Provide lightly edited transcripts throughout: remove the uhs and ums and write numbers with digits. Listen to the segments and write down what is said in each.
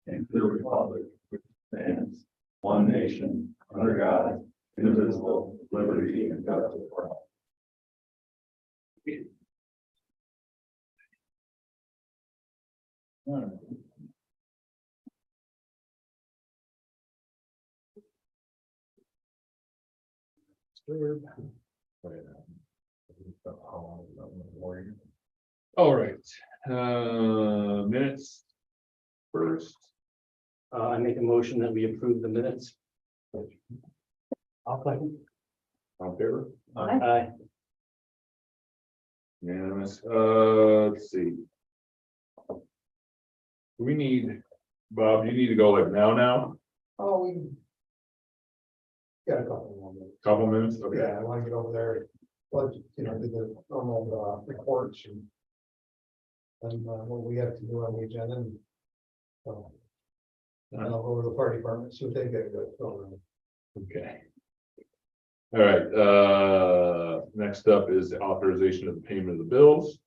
and to the republic which stands one nation under God, indivisible, with liberty and justice for all. All right. All right, minutes first. I make a motion that we approve the minutes. I'll second. On favor? Aye. Unanimous. Let's see. We need, Bob, you need to go like now? Oh, we got a couple more minutes. Couple minutes? Okay. Yeah, I want to get over there, but, do the normal, reports and what we have to do on the agenda. And, I'll go over the fire department, so they get good. Okay. All right, next up is the authorization of the payment of the bills.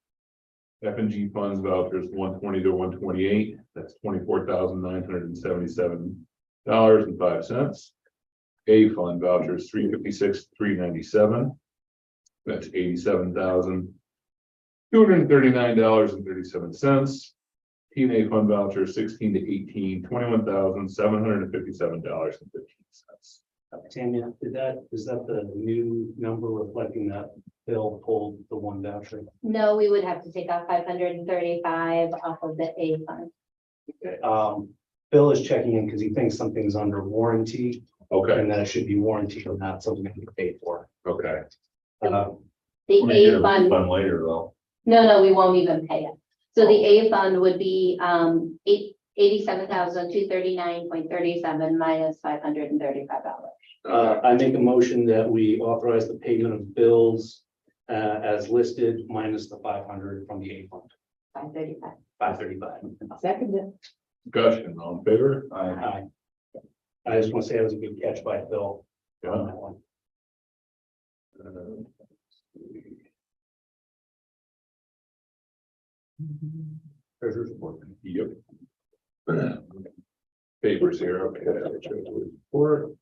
F&G funds vouchers 120 to 128, that's $24,977.05. A fund vouchers 356 397, that's $87,239.37. P&A fund vouchers 16 to 18, $21,757.15. Tanya, is that the new number reflecting that Bill pulled the one voucher? No, we would have to take off 535 off of the A fund. Okay, Bill is checking in because he thinks something's under warranty Okay, and that it should be warranted or not, something to be paid for. okay. The We'll get A a fund, refund later though. no, we won't even pay it. So the A fund would be 87,239.37 minus $535. I make a motion that we authorize the payment of bills as listed minus the 500 from the A fund, 535. 535. Second. Discussion, all in favor? Aye. I just want to say it was a good catch by Bill on Yeah. that one. Treasurer's report. Yep. Papers here, okay. Treasurer's report.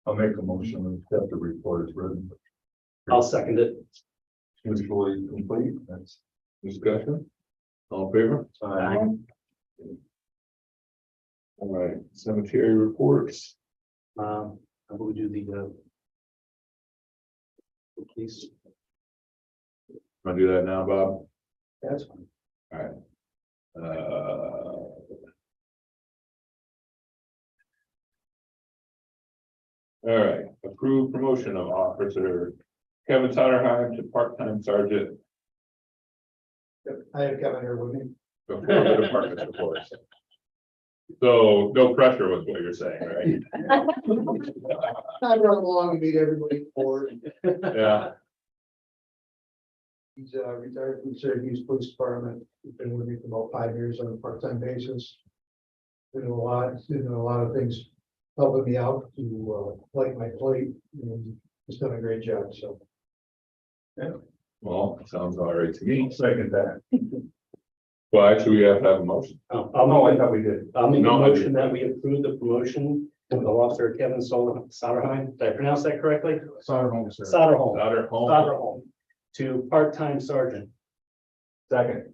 I'll make a motion to accept the report as written. I'll second it. It's fully complete. That's. Discussion, all in favor? Aye. All right, cemetery reports. How about we do the police? Want to do that now, Bob? That's fine. All right, approved promotion of officer Kevin Totterheim to part-time sergeant I have Kevin here with me. before the department's reports. So no pressure was what you're saying, right? I run along and meet everybody for it. Yeah, He's retired from the Syracuse Police Department. He's been with me for about 5 years on a part-time basis. Doing a lot of things, helping me out to light my plate, and he's done a great job, so. well, sounds all right to me. Second that. Well, actually, we have to have a motion. I'll Oh, I make thought we did. a No, I motion that we approve the promotion of Officer Kevin Soderheim. Did I pronounce that correctly? Sorry, sir. Soderholm. Daughter home. Soderholm to part-time sergeant. Second.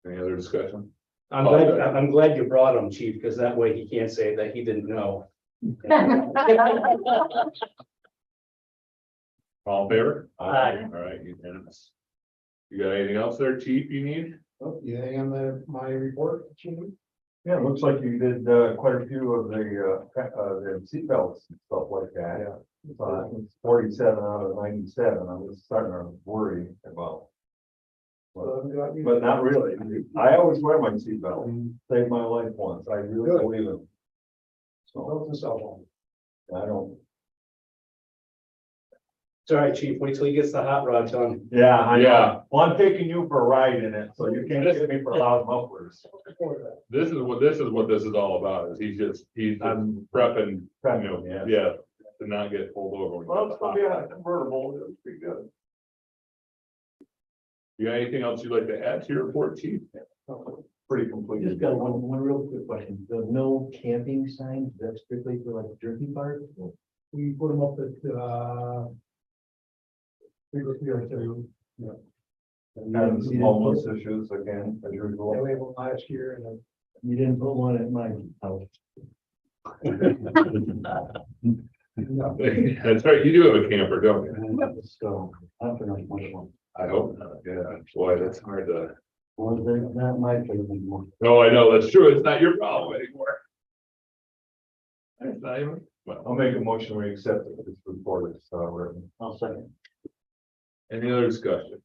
Any other discussion? I'm glad you brought him, chief, because that way he can't say that he didn't know. All in favor? Aye. All right, unanimous. You got anything else there, chief, you need? Oh, you hang on my report, Chief? Yeah, it looks like you did quite a few of the seatbelts and stuff like that. Yeah. It's 47 out of 97. I was starting to worry about. But not really. I always wear my seatbelt. Saved my life once. I really Good. believe it. So Built the cell phone. I don't. It's all right, chief, wait till he gets the hot rod done. Yeah, I know. Yeah. Well, I'm taking you for a ride in it, so you can't get me for loud mufflers. This is what this is all about, is he's prepping, Prepping, yeah. to not get pulled over. when you Well, it's stop. gonna be a convertible, it's pretty good. You got anything else you'd like to add to your report, chief? Pretty complete. Just got one real quick question. The no camping signs, that's strictly for like drinking park? We put them up at, too. And some homeless issues again, as Yeah, usual. we have one last year and then You didn't put one at my house. That's right, you do have a camper, don't you? So, I don't know much one. I hope not, yeah, boy, that's hard to. Well, they're not my place anymore. No, I know, that's true, it's not your problem anymore. It's not even, well, I'll make a motion, we accept it, this report is, written. I'll second. any other discussion?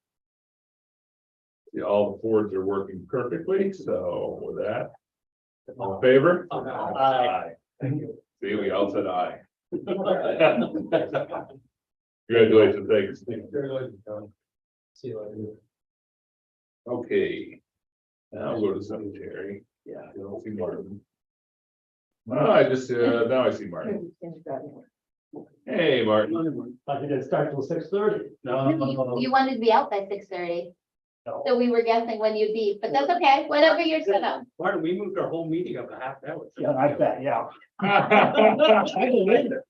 See, all the boards are working perfectly, so with that, all in favor? Aye. thank you. See, we all said aye. Congratulations, thanks. See you later. Okay. Now we'll go to cemetery. Yeah, I don't see Martin. Oh, I just, now I see Martin. Hey, Martin. I think it starts till 6:30. You wanted to be out by 6:30. So we were guessing when you'd be, but that's okay, whatever you're set up. Martin, we moved our whole meeting up a half hour. Yeah, I bet, yeah. I believe it.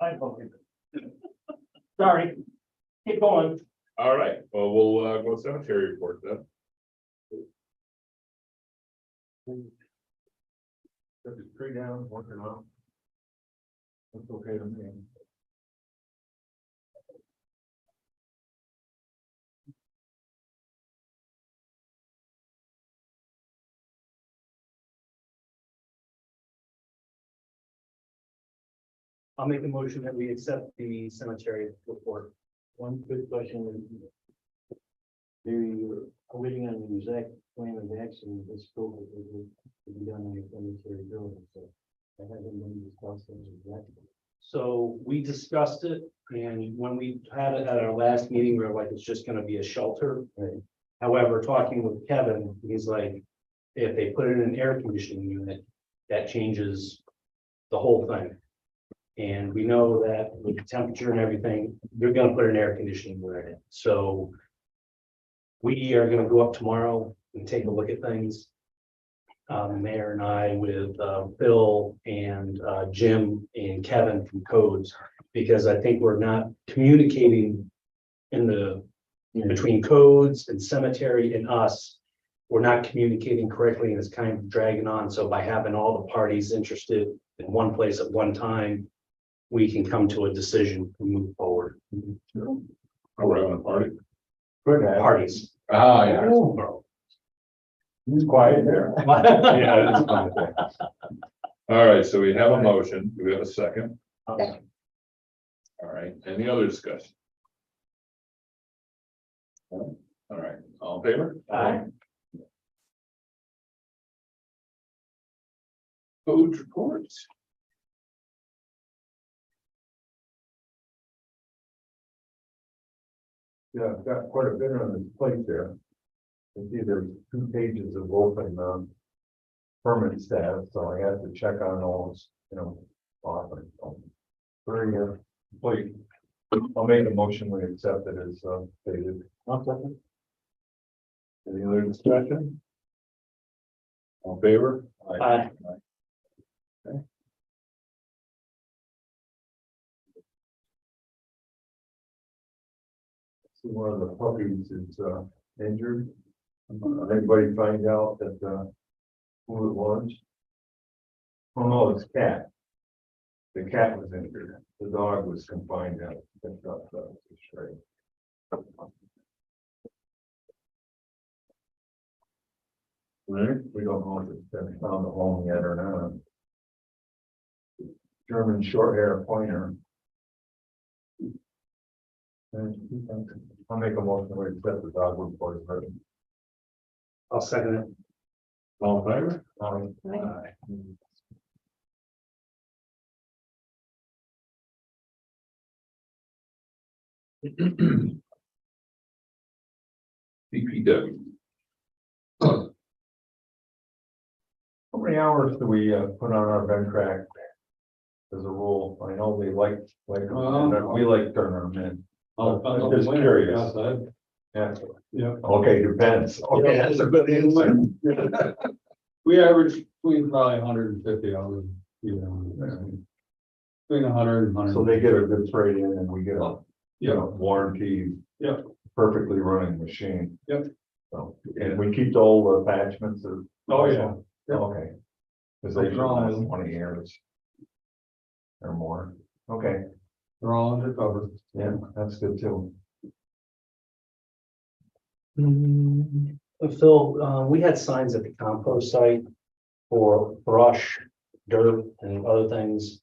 I believe it. Sorry, keep going. All right, well, we'll go cemetery report then. Put the tree down, working on. That's okay to me. I'll make a motion that we accept the cemetery report. One quick question. You're waiting on the exact plan of action, the scope of it to be done on the cemetery building, so that hasn't been discussed exactly. So we discussed it, and when we had it at our last meeting, we were like, it's just gonna be a shelter. Right. However, talking with Kevin, he's like, if they put it in an air conditioning unit, that changes the whole thing. And we know that with the temperature and everything, you're gonna put an air conditioning unit in, so we are gonna go up tomorrow and take a look at things. Mayor and I with Bill and Jim and Kevin from codes, because I think we're not communicating in the, between codes and cemetery and us. We're not communicating correctly and it's kind of dragging on. So by having all the parties interested in one place at one time, we can come to a decision and move forward. Oh, we're having a party. Parties. Ah, yeah. It's quiet there. Yeah, it's fine. All right, so we have a motion. Do we have a second? All right, any other discussion? All right, all in favor? Aye. Code reports. Yeah, I've got quite a bit on this plate there. You see there's 2 pages of open, permit status, so I have to check on those, often. So, very, complete. I'll make a motion, we accept it as, stated. Any other discussion? All in favor? Aye. See, one of the puppies is, injured. Anybody find out that, who it was? Oh, no, it's cat. The cat was injured. The dog was confined out. Picked up, straight. Right. We don't know if it's been found a home yet or not. German short hair pointer. I'll make a motion to accept the dog report as written. I'll second it. All in favor? Aye. DPW. How many hours do we put on our Ventrac as a rule? I know they like, we like turning them in. Oh, I'm just curious. Yeah, Yeah. okay, depends. Okay, that's a good answer. We average between probably 150 hours, you know, between 100 and 100. So they get a good trade in and we get a, you know, warranty. Yep. Perfectly running machine. Yep. So, and we keep all the attachments of. Oh, yeah. Yep. Okay. Cause they should Wrong with last them. 20 years. Or more. Okay, They're all undercover. yeah, that's good too. Phil, we had signs at the compost site for brush, dirt and other things.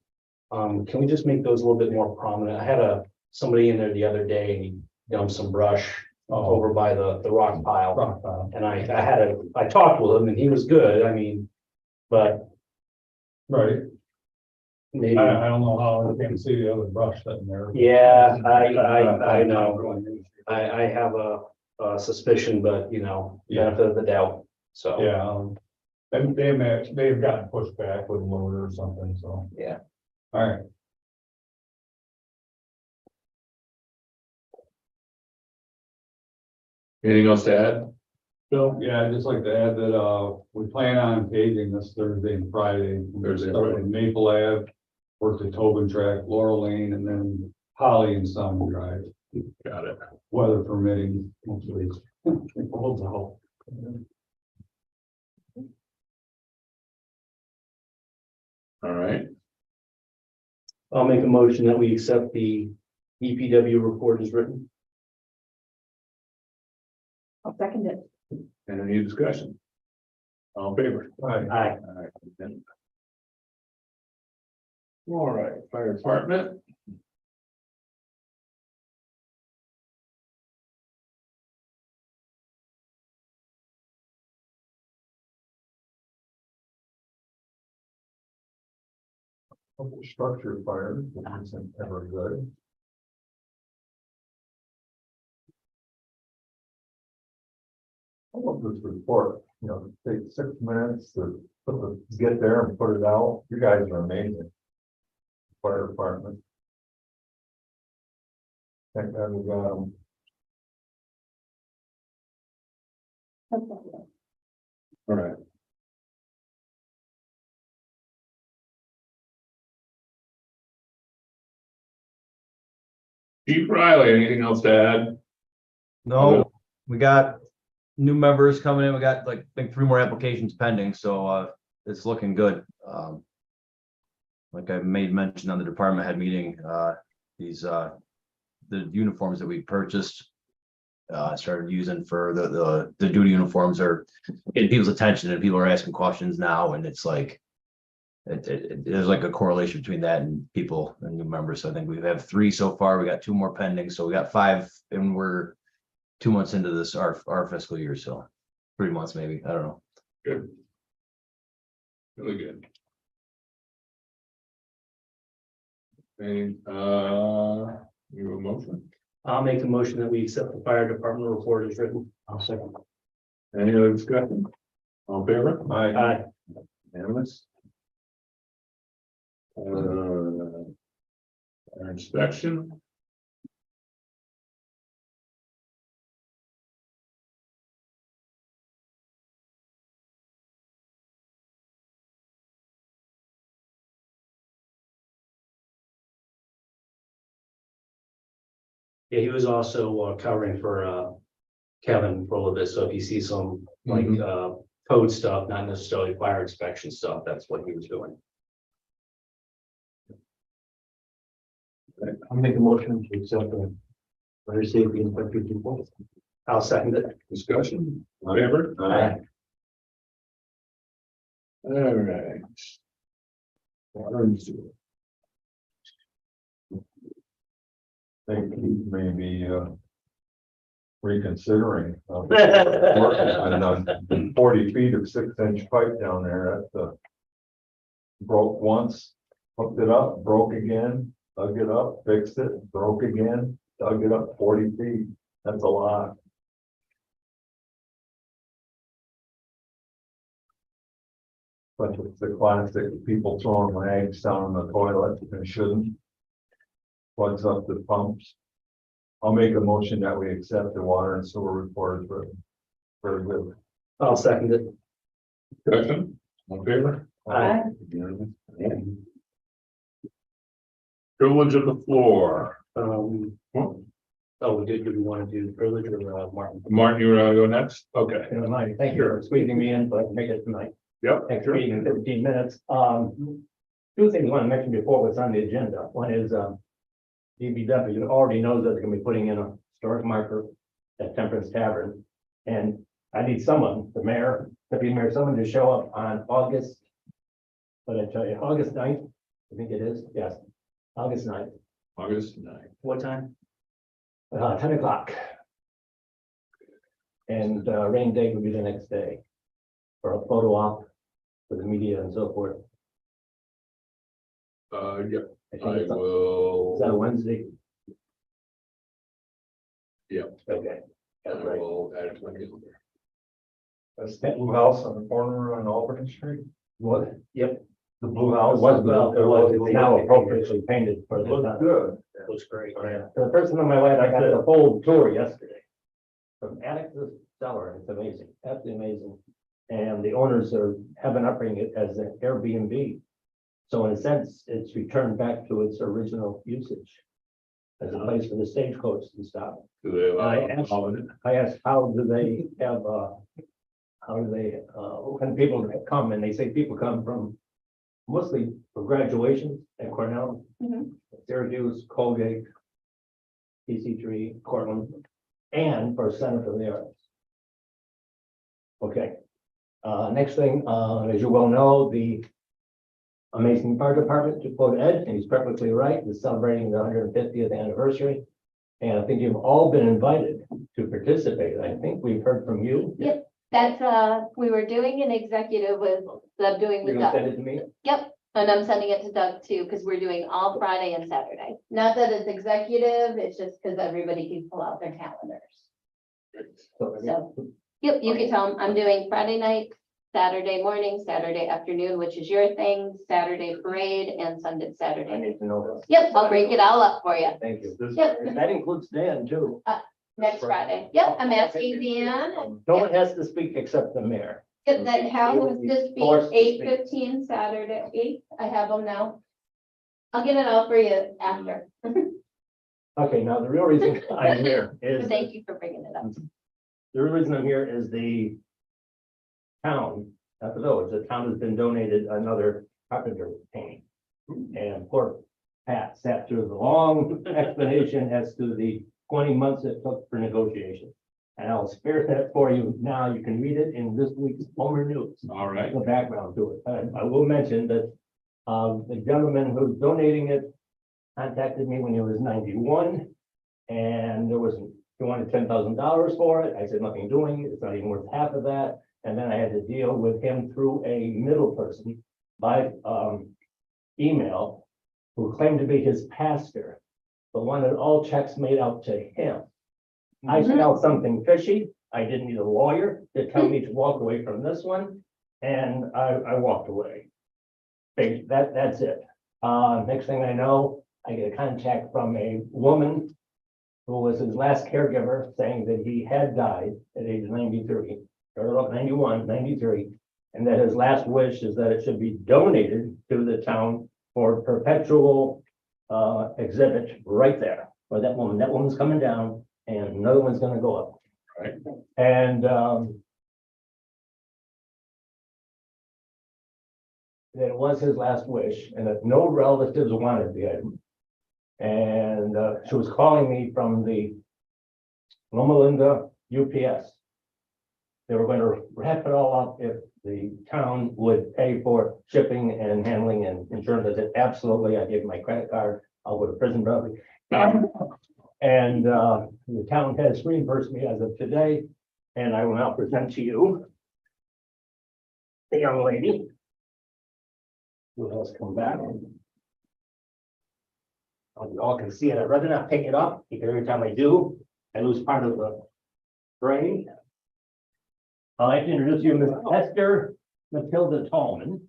Can we just make those a little bit more prominent? I had somebody in there the other day and he dumped some brush over by the rock pile. Rock pile. And I talked with him and he was good, I mean, but Right. maybe, I don't know how I can see the other brush sitting there. yeah, I know. I have a suspicion, but you know, benefit of the doubt, so. Yeah. They've gotten pushed back with a loader or something, so. Yeah. All right. Anything else to add? Bill, yeah, I'd just like to add that, we plan on paving this Thursday and Friday. We're Thursday and starting Friday. Maple Ave, work to Tobin Track, Laurel Lane, and then Holly and Sun Drive, Got it. weather permitting, hopefully. Holds out. All right, I'll make a motion that we accept the EPW report as written. I'll second it. and any discussion? All in favor? Right. Aye. All right, fire department. Structure fire, isn't ever good. I love this report, you know, take 6 minutes to get there and put it out. You guys are amazing. Fire department. Thank God we got 'em. All right. Chief Riley, anything else to add? No, we got new members coming in. We got like, I think 3 more applications pending, so it's looking good. Like I made mention on the department head meeting, these the uniforms that we purchased. Started using for the duty uniforms are getting people's attention and people are asking questions now, and it's like. There's like a correlation between that and people and new members. So I think we have 3 so far. We got 2 more pending, so we got 5, and we're 2 months into this, our fiscal year, so 3 months maybe, I don't know. Good. Really good. And, you have a motion? I'll make a motion that we accept the fire department report as written. I'll second. Any other discussion? All in favor? Aye. Unanimous. Our inspection. Yeah, he was also covering for Kevin for a little bit, so if you see some like code stuff, not necessarily fire inspection stuff, that's what he was doing. I'll make a motion to accept the fire safety inspector's report. I'll second it. Discussion, all in favor? Aye. All right. Water and sewer. Think he may be reconsidering. Working on 40 feet of 6-inch pipe down there. That's broke once, hooked it up, broke again, dug it up, fixed it, broke again, dug it up 40 feet. That's a lot. But it's the classic, people throwing rags down the toilet and shouldn't. Plugs up the pumps. I'll make a motion that we accept the water and sewer report for very good. I'll second it. Discussion, on favor? Aye. Privilege of the floor. Oh, do we want to do privilege or Martin? Martin, you wanna go next? Okay. Thank you for squeezing me in, but I can make it tonight. Yep. Next meeting in 15 minutes. Two things I want to mention before what's on the agenda. One is, DBW already knows that they're gonna be putting in a historic marker at Temperance Tavern. And I need someone, the mayor, deputy mayor, someone to show up on August. What did I tell you, August 9th, I think it is, yes, August 9th, August 9th. What time? 10 o'clock. And rain date will be the next day. For a photo op for the media and so forth. Yep, I think I it's on- will. Is that Wednesday? Yep. Okay. I That's right. will add it to my calendar. That's the blue house on the corner on Albany Street. What? Yep. The blue It house. was, it's now appropriately painted for It the. looks good. Looks great. Yeah. For the first time in my life, I got a full tour yesterday. From attic to cellar, it's amazing, absolutely amazing. And the owners have been operating it as an Airbnb. So in a sense, it's returned back to its original usage. As a place for the stagecoach to stop. Do they allow? I asked- holiday? I asked, how do they have, when people come, and they say people come from mostly for graduations at Cornell, Mhm. Syracuse, Colgate, PC3, Cortland, and for Center for the Arts. Okay. Next thing, as you well know, the amazing fire department, to quote Ed, and he's perfectly right, is celebrating the 150th anniversary. And I think you've all been invited to participate. I think we've heard from you. Yep. That's, we were doing an executive with, I'm doing You're with gonna Doug. send it to me? Yep, and I'm sending it to Doug too, because we're doing all Friday and Saturday. Not that it's executive, it's just because everybody can pull out their calendars. So, yep, you can tell them I'm doing Friday night, Saturday morning, Saturday afternoon, which is your thing, Saturday parade, and Sunday, I Saturday. need to know this. Yep, I'll break it all up for you. Thank you. Yep, That includes Dan too. next Friday. Yep, I'm asking Dan. No one has to speak except the mayor. Get that calendar, this be Forced to speak. 8:15 Saturday, 8, I have them now. I'll get it all for you after, Okay, now the real reason I'm here but is, thank you for bringing it up. the real reason I'm here is the town, not the village, the town has been donated another carpenter painting. And poor Pat sat through the long explanation as to the 20 months it took for negotiation. And I'll spare that for you now. You can read it in this week's Homer News. All right. The background to it. I will mention that the gentleman who's donating it contacted me when he was 91. And he wanted $10,000 for it. I said, nothing doing it. It's not even worth half of that. And then I had to deal with him through a middle person by email who claimed to be his pastor, but wanted all checks made out to him. I smelled something fishy. I didn't need a lawyer to tell me to walk away from this one. And I walked away. That's it. Next thing I know, I get a contact from a woman who was his last caregiver saying that he had died at age 93, or 91, 93, and that his last wish is that it should be donated to the town for perpetual exhibit right there. Where that woman's coming down and another one's gonna go up. Right. And that was his last wish and that no relatives wanted the item. And she was calling me from the Loma Linda UPS. They were going to wrap it all up if the town would pay for shipping and handling and insurance. I said, absolutely. I gave my credit card. I'll go to prison probably. And the town has reimbursed me as of today, and I will now present to you the young lady who has come back. You all can see it. I'd rather not pick it up because every time I do, I lose part of the brain. I'd like to introduce you, Ms. Esther Matilda Tallman,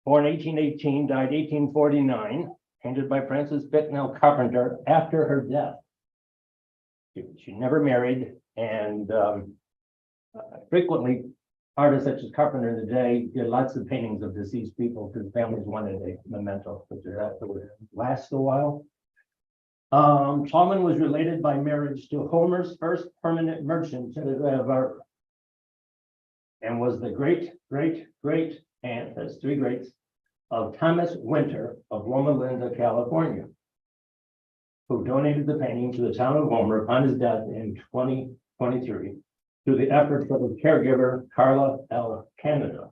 born 1818, died 1849, painted by Francis Bicknell Carpenter after her death. She never married, and frequently artists such as Carpenter in the day did lots of paintings of deceased people because families wanted a memento, which would last a while. Tallman was related by marriage to Homer's first permanent merchant of art, and was the great aunt, that's three greats, of Thomas Winter of Loma Linda, California, who donated the painting to the town of Homer upon his death in 2023 to the efforts of his caregiver, Carla L. Canada.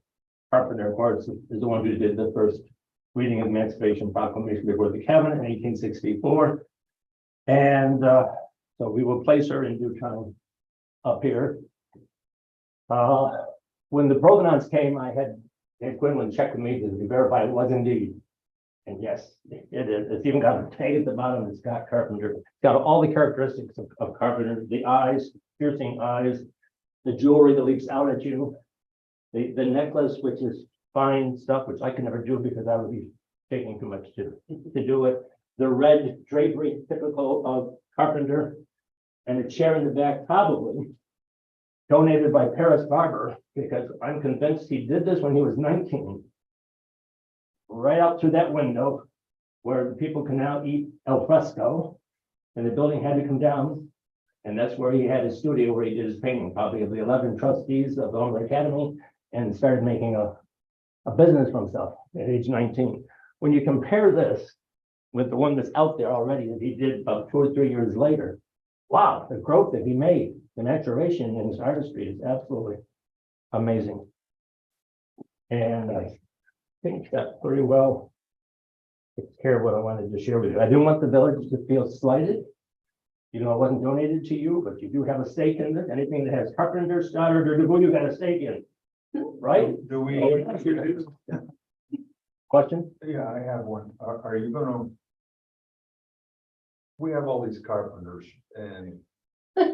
Carpenter, of course, is the one who did the first reading of Emancipation Proclamation before the Cabinet in 1864. And so we will place her in due time up here. When the provenance came, I had Quinlan check with me to verify it was indeed. And yes, it is. It's even got a tag at the bottom. It's got Carpenter. It's got all the characteristics of Carpenter, the eyes, piercing eyes, the jewelry that leaps out at you, the necklace, which is fine stuff, which I can never do because I would be taking too much to do it. The red drapery typical of Carpenter, and a chair in the back, probably donated by Paris Barber, because I'm convinced he did this when he was 19. Right out through that window where people can now eat al fresco, and the building had to come down. And that's where he had his studio where he did his painting, probably of the 11 trustees of the Homer Academy, and started making a business for himself at age 19. When you compare this with the one that's out there already that he did about 2 or 3 years later, wow, the growth that he made, the maturation in his artistry is absolutely amazing. And I think that pretty well takes care of what I wanted to share with you. I didn't want the village to feel slighted. You know, it wasn't donated to you, but you do have a stake in it. Anything that has Carpenter, Stoddard, or DeVoe, you got a stake in, right? Do we? Question? Yeah, I have one. Are you gonna? We have all these carpenters and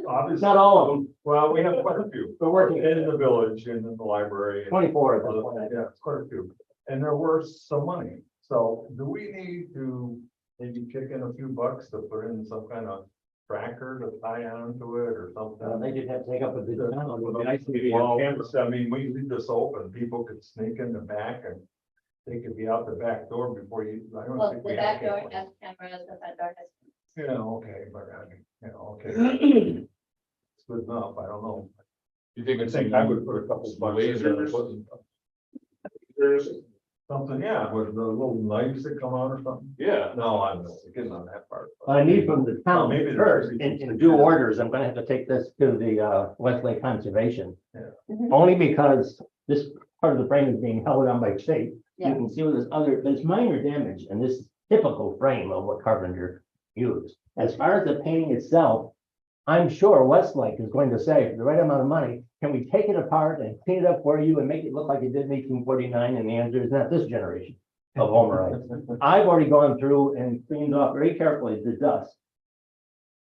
obviously. Not all of them. Well, we have quite a few. They're working. In the village and in the library. 24 at this point. Yeah, it's quite a few. And they're worth some money. So do we need to maybe kick in a few bucks to put in some kind of tracker to tie onto it or something? They just have to take up a big amount. It would be nice to be Well, on camera. I mean, we leave this open, people could sneak in the back and they could be out the back door before you. I don't Well, think the we back have door cameras. has cameras, the front door has. Yeah, okay, but I mean, okay. It's good enough, I don't know. You think I it's think I would put a couple bucks in there, lasers? put something, yeah, with the little knives that come out or something. Yeah. No, I'm not getting on that part. What I need from the town Maybe first, there's- in due orders, I'm gonna have to take this to the Westlake Conservation. Mhm. Only because this part of the frame is being held on by shape. You Yeah. can see where there's minor damage, and this is typical frame of what Carpenter used. As far as the painting itself, I'm sure Westlake is going to say, for the right amount of money, can we take it apart and clean it up for you and make it look like it did in 1849? And the answer is not this generation of Homerites. I've already gone through and cleaned off very carefully the dust.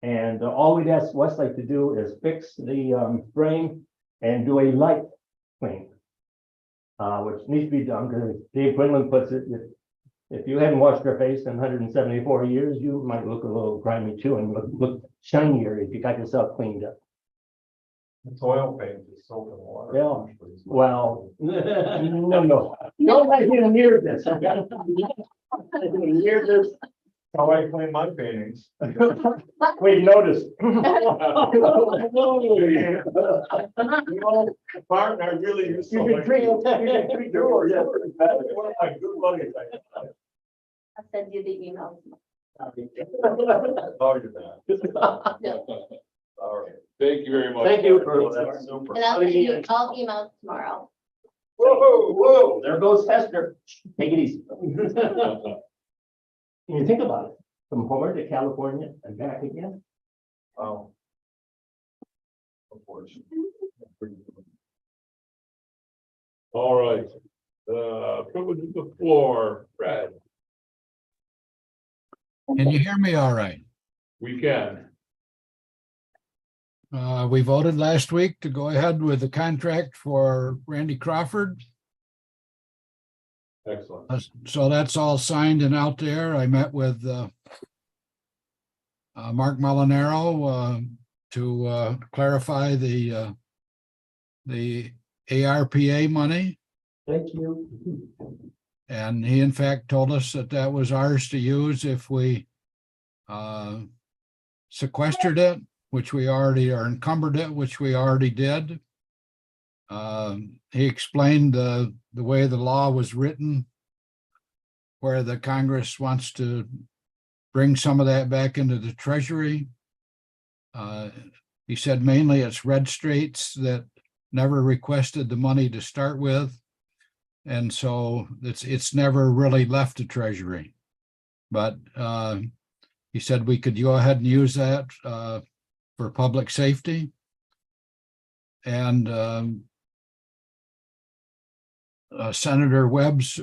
And all we'd ask Westlake to do is fix the frame and do a light clean. Which needs to be done, because Dave Quinlan puts it, if you hadn't washed your face in 174 years, you might look a little grimy too, and look shinier if you got yourself cleaned up. It's oil paint, it's soap and water. Yeah. Well, no, don't let him near this. Near this, How I clean my paintings. we noticed. Martin, I really used You can treat doors. One of my good buddies. I'll send you the email. Oh, you're bad. Yeah. All right. Thank you very much. Thank you for That's super. And I'll send you all emails tomorrow. Whoa, there goes Hester. Take it easy. You think about it, from Homer to California and back again. Wow. Unfortunately. All right, privilege of the floor, Fred, Can you hear me all right? we can. We voted last week to go ahead with the contract for Randy Crawford. Excellent. So that's all signed and out there. I met with Mark Molinaro to clarify the ARPA money. Thank you. And he in fact told us that that was ours to use if we sequestered it, which we already, or encumbered it, which we already did. He explained the way the law was written, where the Congress wants to bring some of that back into the Treasury. He said mainly it's red states that never requested the money to start with. And so it's never really left the Treasury. But he said we could go ahead and use that for public safety. And Senator Webb's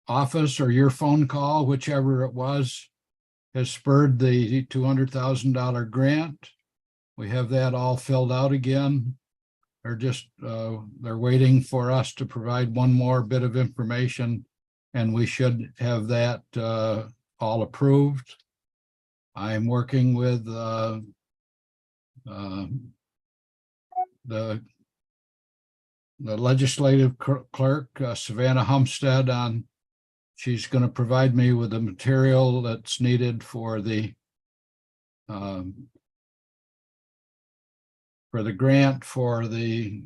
office or your phone call, whichever it was, has spurred the $200,000 grant. We have that all filled out again. They're just, they're waiting for us to provide one more bit of information, and we should have that all approved. I'm working with the legislative clerk, Savannah Humstead, on she's going to provide me with the material that's needed for the grant for the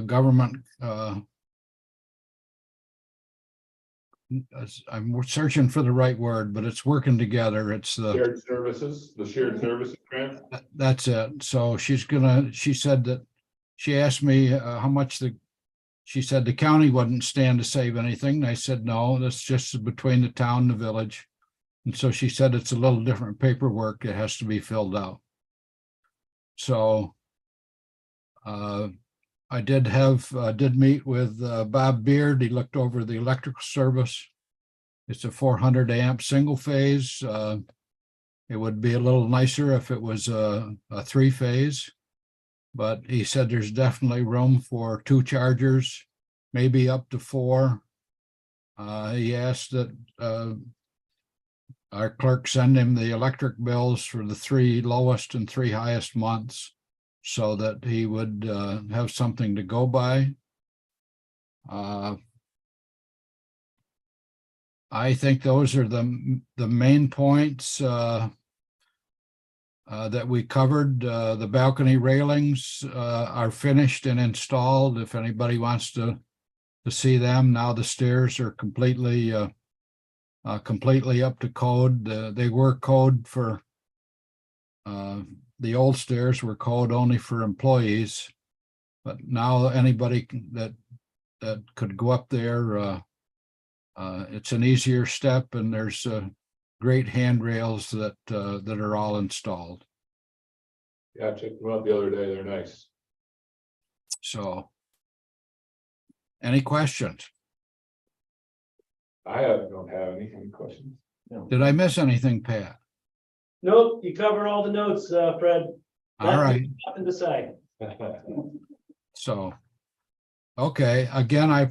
government. I'm searching for the right word, but it's working together. It's the Shared services grant. That's it. So she said that she asked me how much she said the county wouldn't stand to save anything. And I said, no, that's just between the town and the village. And so she said it's a little different paperwork that has to be filled out. So I did meet with Bob Beard. He looked over the electrical service. It's a 400 amp single phase. It would be a little nicer if it was a 3-phase, but he said there's definitely room for 2 chargers, maybe up to 4. He asked that our clerk send him the electric bills for the 3 lowest and 3 highest months, so that he would have something to go by. I think those are the main points that we covered. The balcony railings are finished and installed. If anybody wants to see them, now the stairs are completely up to code. They were code for the old stairs were code only for employees, but now anybody that could go up there, it's an easier step, and there's great handrails that are all installed. Yeah, I checked them out the other day. They're nice. So, any questions? Don't have any questions. Did I miss anything, Pat? Nope, you cover all the notes, Fred. All right. Nothing to say. So, okay, again, I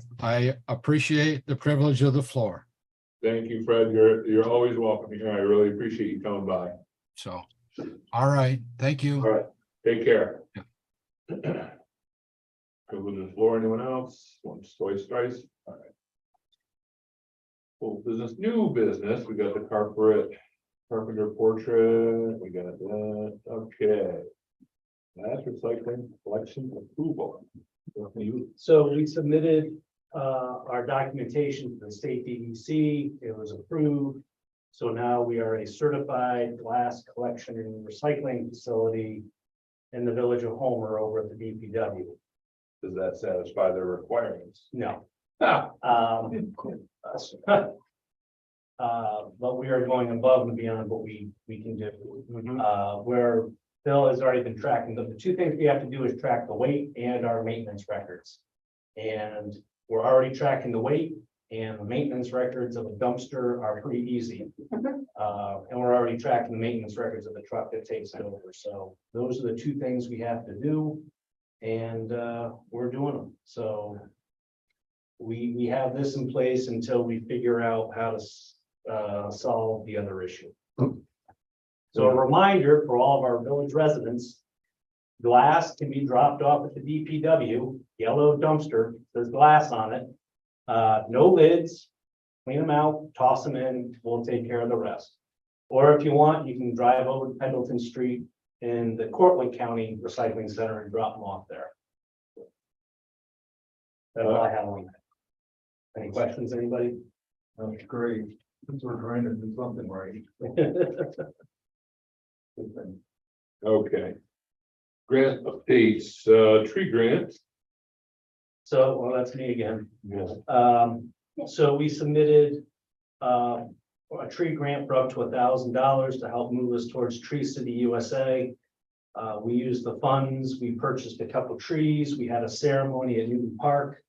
appreciate the privilege of the floor. Thank you, Fred. You're always welcome here. I really appreciate you coming by. So, all right, thank you. All right, take care. Yeah. Go to the floor. Anyone else? One choice, All right. Old business, new business. We got the carpenter portrait. We got that. Okay. That's recycling collection approval. So we submitted our documentation to the state DEC. It was approved. So now we are a certified glass collection and recycling facility in the village of Homer over at the DPW. Does that satisfy their requirements? No. Ah, But we are going above and beyond what we can do. Where Bill has already been tracking, the 2 things we have to do is track the weight and our maintenance records. And we're already tracking the weight, And the maintenance records of a dumpster are pretty easy. Mhm. And we're already tracking the maintenance records of the truck that takes it over. So those are the two things we have to do. And we're doing them. So we have this in place until we figure out how to solve the other issue. So a reminder for all of our village residents, glass can be dropped off at the DPW, yellow dumpster, there's glass on it. No lids, clean them out, toss them in, we'll take care of the rest. Or if you want, you can drive over to Pendleton Street in the Cortland County Recycling Center and drop them off there. That's all I have on that. Any questions, anybody? That's great. Since we're trying to do something right. Good thing. Okay. Grant updates, tree grant. So, well, that's me again. Yes. So we submitted a tree grant for up to $1,000 to help move us towards Tree City USA. We used the funds, we purchased a couple trees, we had a ceremony at Newton Park.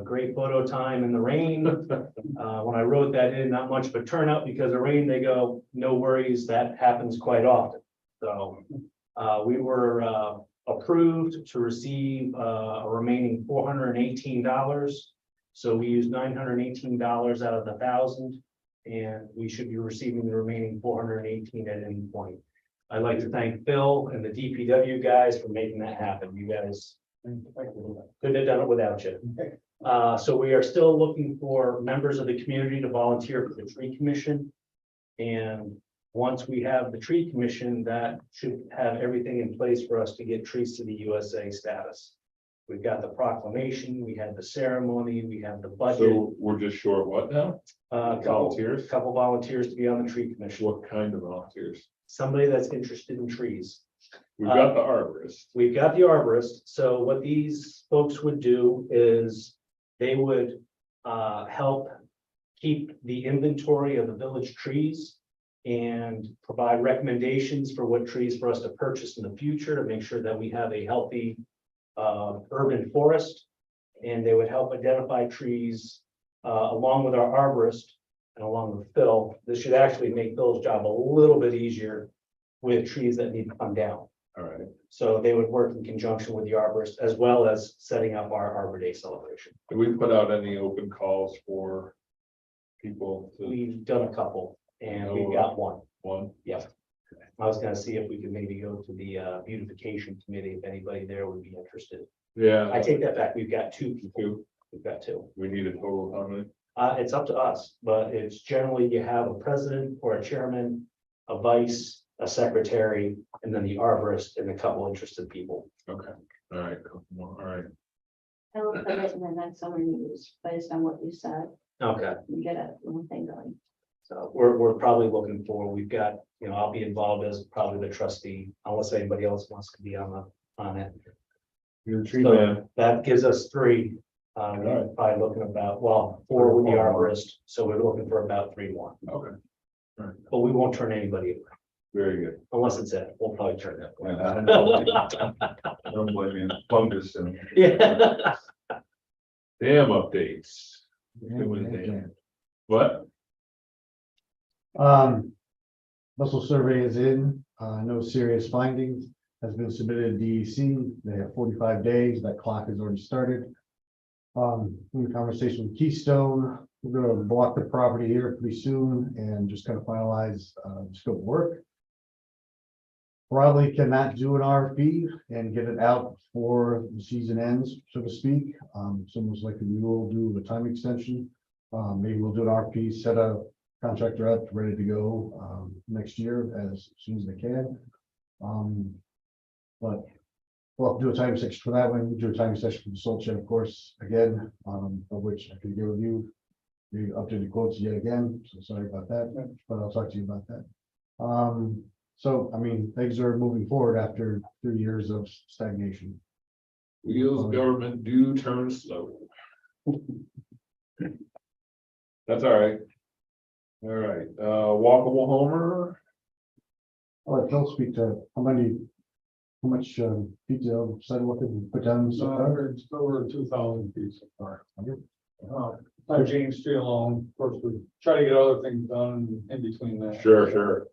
Great photo time in the rain. When I wrote that in, not much of a turnout because of rain, they go, no worries, that happens quite often. So we were approved to receive a remaining $418. So we used $918 out of the 1,000, and we should be receiving the remaining 418 at any point. I'd like to thank Phil and the DPW guys for making that happen. You guys couldn't have done it without you. So we are still looking for members of the community to volunteer for the tree commission. And once we have the tree commission, that should have everything in place for us to get Trees to the USA status. We've got the proclamation, we had the ceremony, we have the budget. So we're just short what now? Volunteers? Couple volunteers to be on the tree commission. What kind of volunteers? Somebody that's interested in trees. We've got the arborist. We've got the arborist. So what these folks would do is they would help keep the inventory of the village trees and provide recommendations for what trees for us to purchase in the future to make sure that we have a healthy urban forest. And they would help identify trees along with our arborist and along with Phil. This should actually make Phil's job a little bit easier with trees that need to come down. All right. So they would work in conjunction with the arborist as well as setting up our Arbor Day celebration. Did we put out any open calls for people to We've done a couple and we've got one. one? Yep. I was gonna see if we could maybe go to the beautification committee, if anybody there would be interested. Yeah. I take that back. We've got two people. Two. We've got two. We need a total of how many? It's up to us, but it's generally you have a president or a chairman, a vice, a secretary, and then the arborist and a couple interested people. Okay, all right, couple more, all right. I will put it in the next summer news based on what you said, Okay. and get a little thing going. So we're probably looking for, we've got, I'll be involved as probably the trustee, unless anybody else wants to be on it. You're a tree So man. that gives us three. We're probably looking about, well, four with the arborist, so we're looking for about 3 more. Okay, But we won't turn anybody away, very good. unless it's it. We'll probably turn that. away. I don't blame you. Fungus and. Yeah. Dam updates. Doing dam. What? Muscle survey is in, no serious findings, has been submitted to DEC, they have 45 days, that clock has already started. In conversation with Keystone, we're gonna block the property here pretty soon and just kind of finalize, the scope of work. Probably cannot do an RFP and get it out before the season ends, so to speak, so most likely we will do a time extension. Maybe we'll do an RFP, set a contractor up, ready to go next year as soon as they can. But we'll have to do a time section for that one, do a time section for the salt shed, of course, again, of which I can give you the updated quotes yet again, so sorry about that, but I'll talk to you about that. So, I mean, things are moving forward after 3 years of stagnation. Wheels of government do turn slow. That's all right. All right, walkable homer. I'll let Phil speak to how much detail sidewalk have you put down so far? It's over 2,000 feet so far. James Street alone, of course, we try to get other things done in between that. Sure.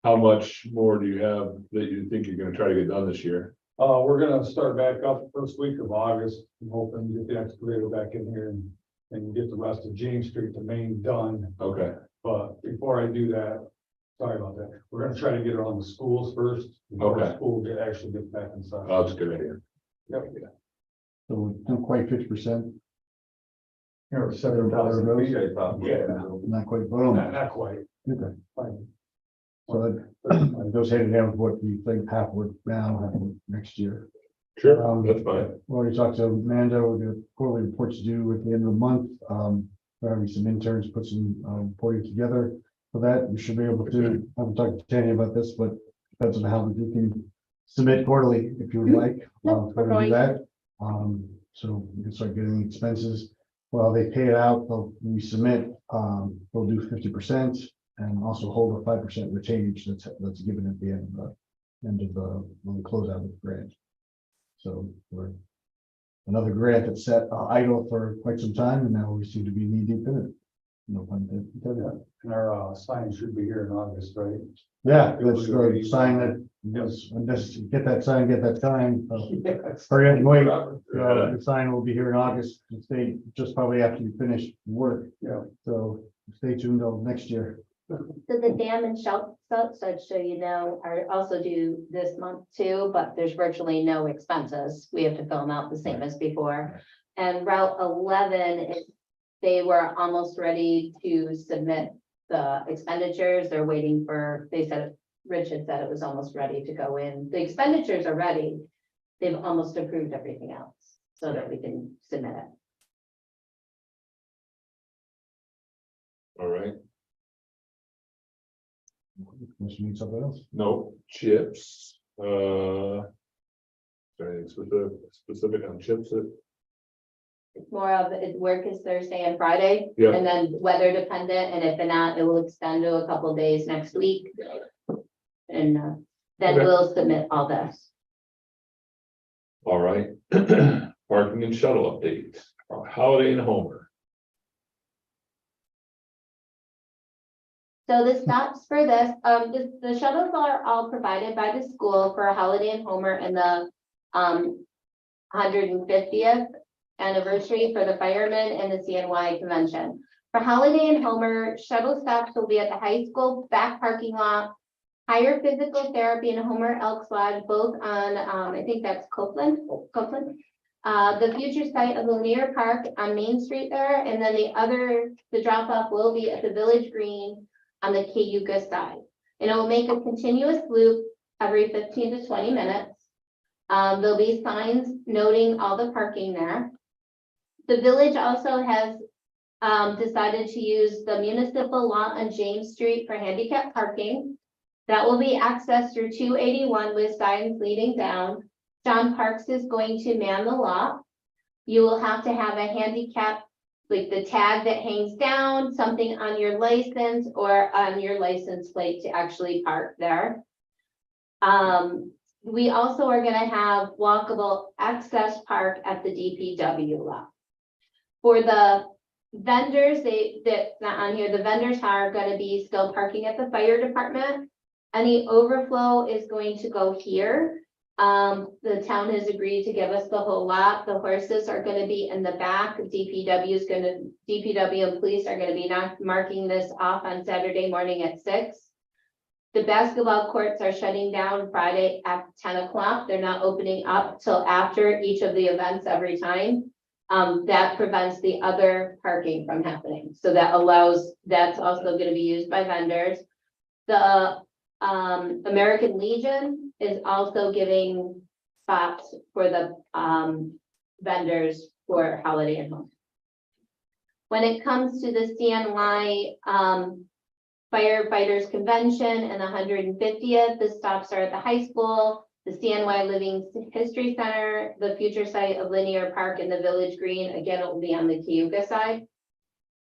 How much more do you have that you think you're gonna try to get done this year? We're gonna start back up first week of August, I'm hoping to get the excavator back in here and get the rest of James Street, the main done. Okay, But before I do that, sorry about that, we're gonna try to get it on the schools first. before Okay. School actually gets back inside. oh, that's a good idea. Yep. So we're not quite 50%, Here, 7,000 feet, I thought. Yeah. not quite, boom. Not quite. Okay. Fine. So that goes hand in hand with what we think halfway now, halfway next year. Sure, that's fine. We already talked to Amanda, we're gonna quarterly reports due at the end of the month. We're having some interns put some reporting together for that. We should be able to, I haven't talked to Tanya about this, but depends on how we can submit quarterly if you would like. No, we're we're gonna do going. that. So we can start getting expenses. Well, they pay it out, we submit, they'll do 50% and also hold a 5% retainage that's given at the end of the, when we close out the grant. So we're another grant that's sat idle for quite some time, and now we seem to be knee deep in it. No pun intended. And our sign should be here in August, right? Yeah, let's go sign that. Yes, and just get that sign. Hurry up and wait. The sign will be here in August. Stay just probably after you finish work. Yeah. So stay tuned till next year. So the dam and shelf stuff, so you know, are also due this month too, but there's virtually no expenses. We have to fill them out the same as before. And Route 11, they were almost ready to submit the expenditures. They're waiting for, they said, Rich had said it was almost ready to go in. The expenditures are ready. They've almost approved everything else so that we can submit it. All right, Unless you need something else. no chips, anything specific on chips that, More of it, work is Thursday and Friday, yeah, and then weather dependent, and if not, it will extend to a couple days next week. And then Okay. we'll submit all this. all right. Parking and shuttle update, Holiday and Homer. So the stops for this, the shuttles are all provided by the school for Holiday and Homer and the 150th anniversary for the firemen and the CNY convention. For Holiday and Homer, shuttle stops will be at the high school back parking lot, Higher Physical Therapy and Homer Elks Lodge, both on, I think that's Copeland. The future site of Lanier Park on Main Street there, and then the drop off will be at the Village Green on the Cayuga side. And it will make a continuous loop every 15 to 20 minutes. There'll be signs noting all the parking there. The village also has decided to use the municipal lot on James Street for handicap parking. That will be accessed through 281 with signs leading down. John Parks is going to man the lot. You will have to have a handicap, like the tag that hangs down, something on your license or on your license plate to actually park there. We also are gonna have walkable access park at the DPW lot. For the vendors, that's not on here, the vendors are gonna be still parking at the fire department. Any overflow is going to go here. The town has agreed to give us the whole lot. The horses are gonna be in the back. DPW and police are gonna be marking this off on Saturday morning at 6. The basketball courts are shutting down Friday at 10 o'clock. They're not opening up till after each of the events every time. That prevents the other parking from happening. So that allows, that's also gonna be used by vendors. The American Legion is also giving spots for the vendors for Holiday and Home. When it comes to the CNY firefighters convention and the 150th, the stops are at the high school, the CNY Living History Center, the future site of Linear Park and the Village Green. Again, it will be on the Cayuga side.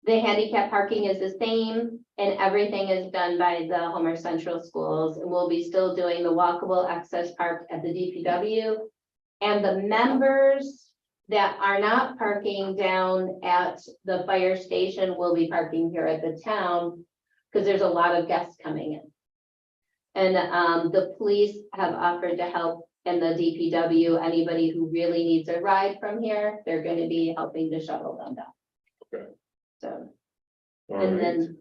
The handicap parking is the same and everything is done by the Homer Central Schools, and we'll be still doing the walkable access park at the DPW. And the members that are not parking down at the fire station will be parking here at the town, because there's a lot of guests coming in. And the police have offered to help, and the DPW, anybody who really needs a ride from here, they're gonna be helping to shuttle them down. Okay. So, All and right. then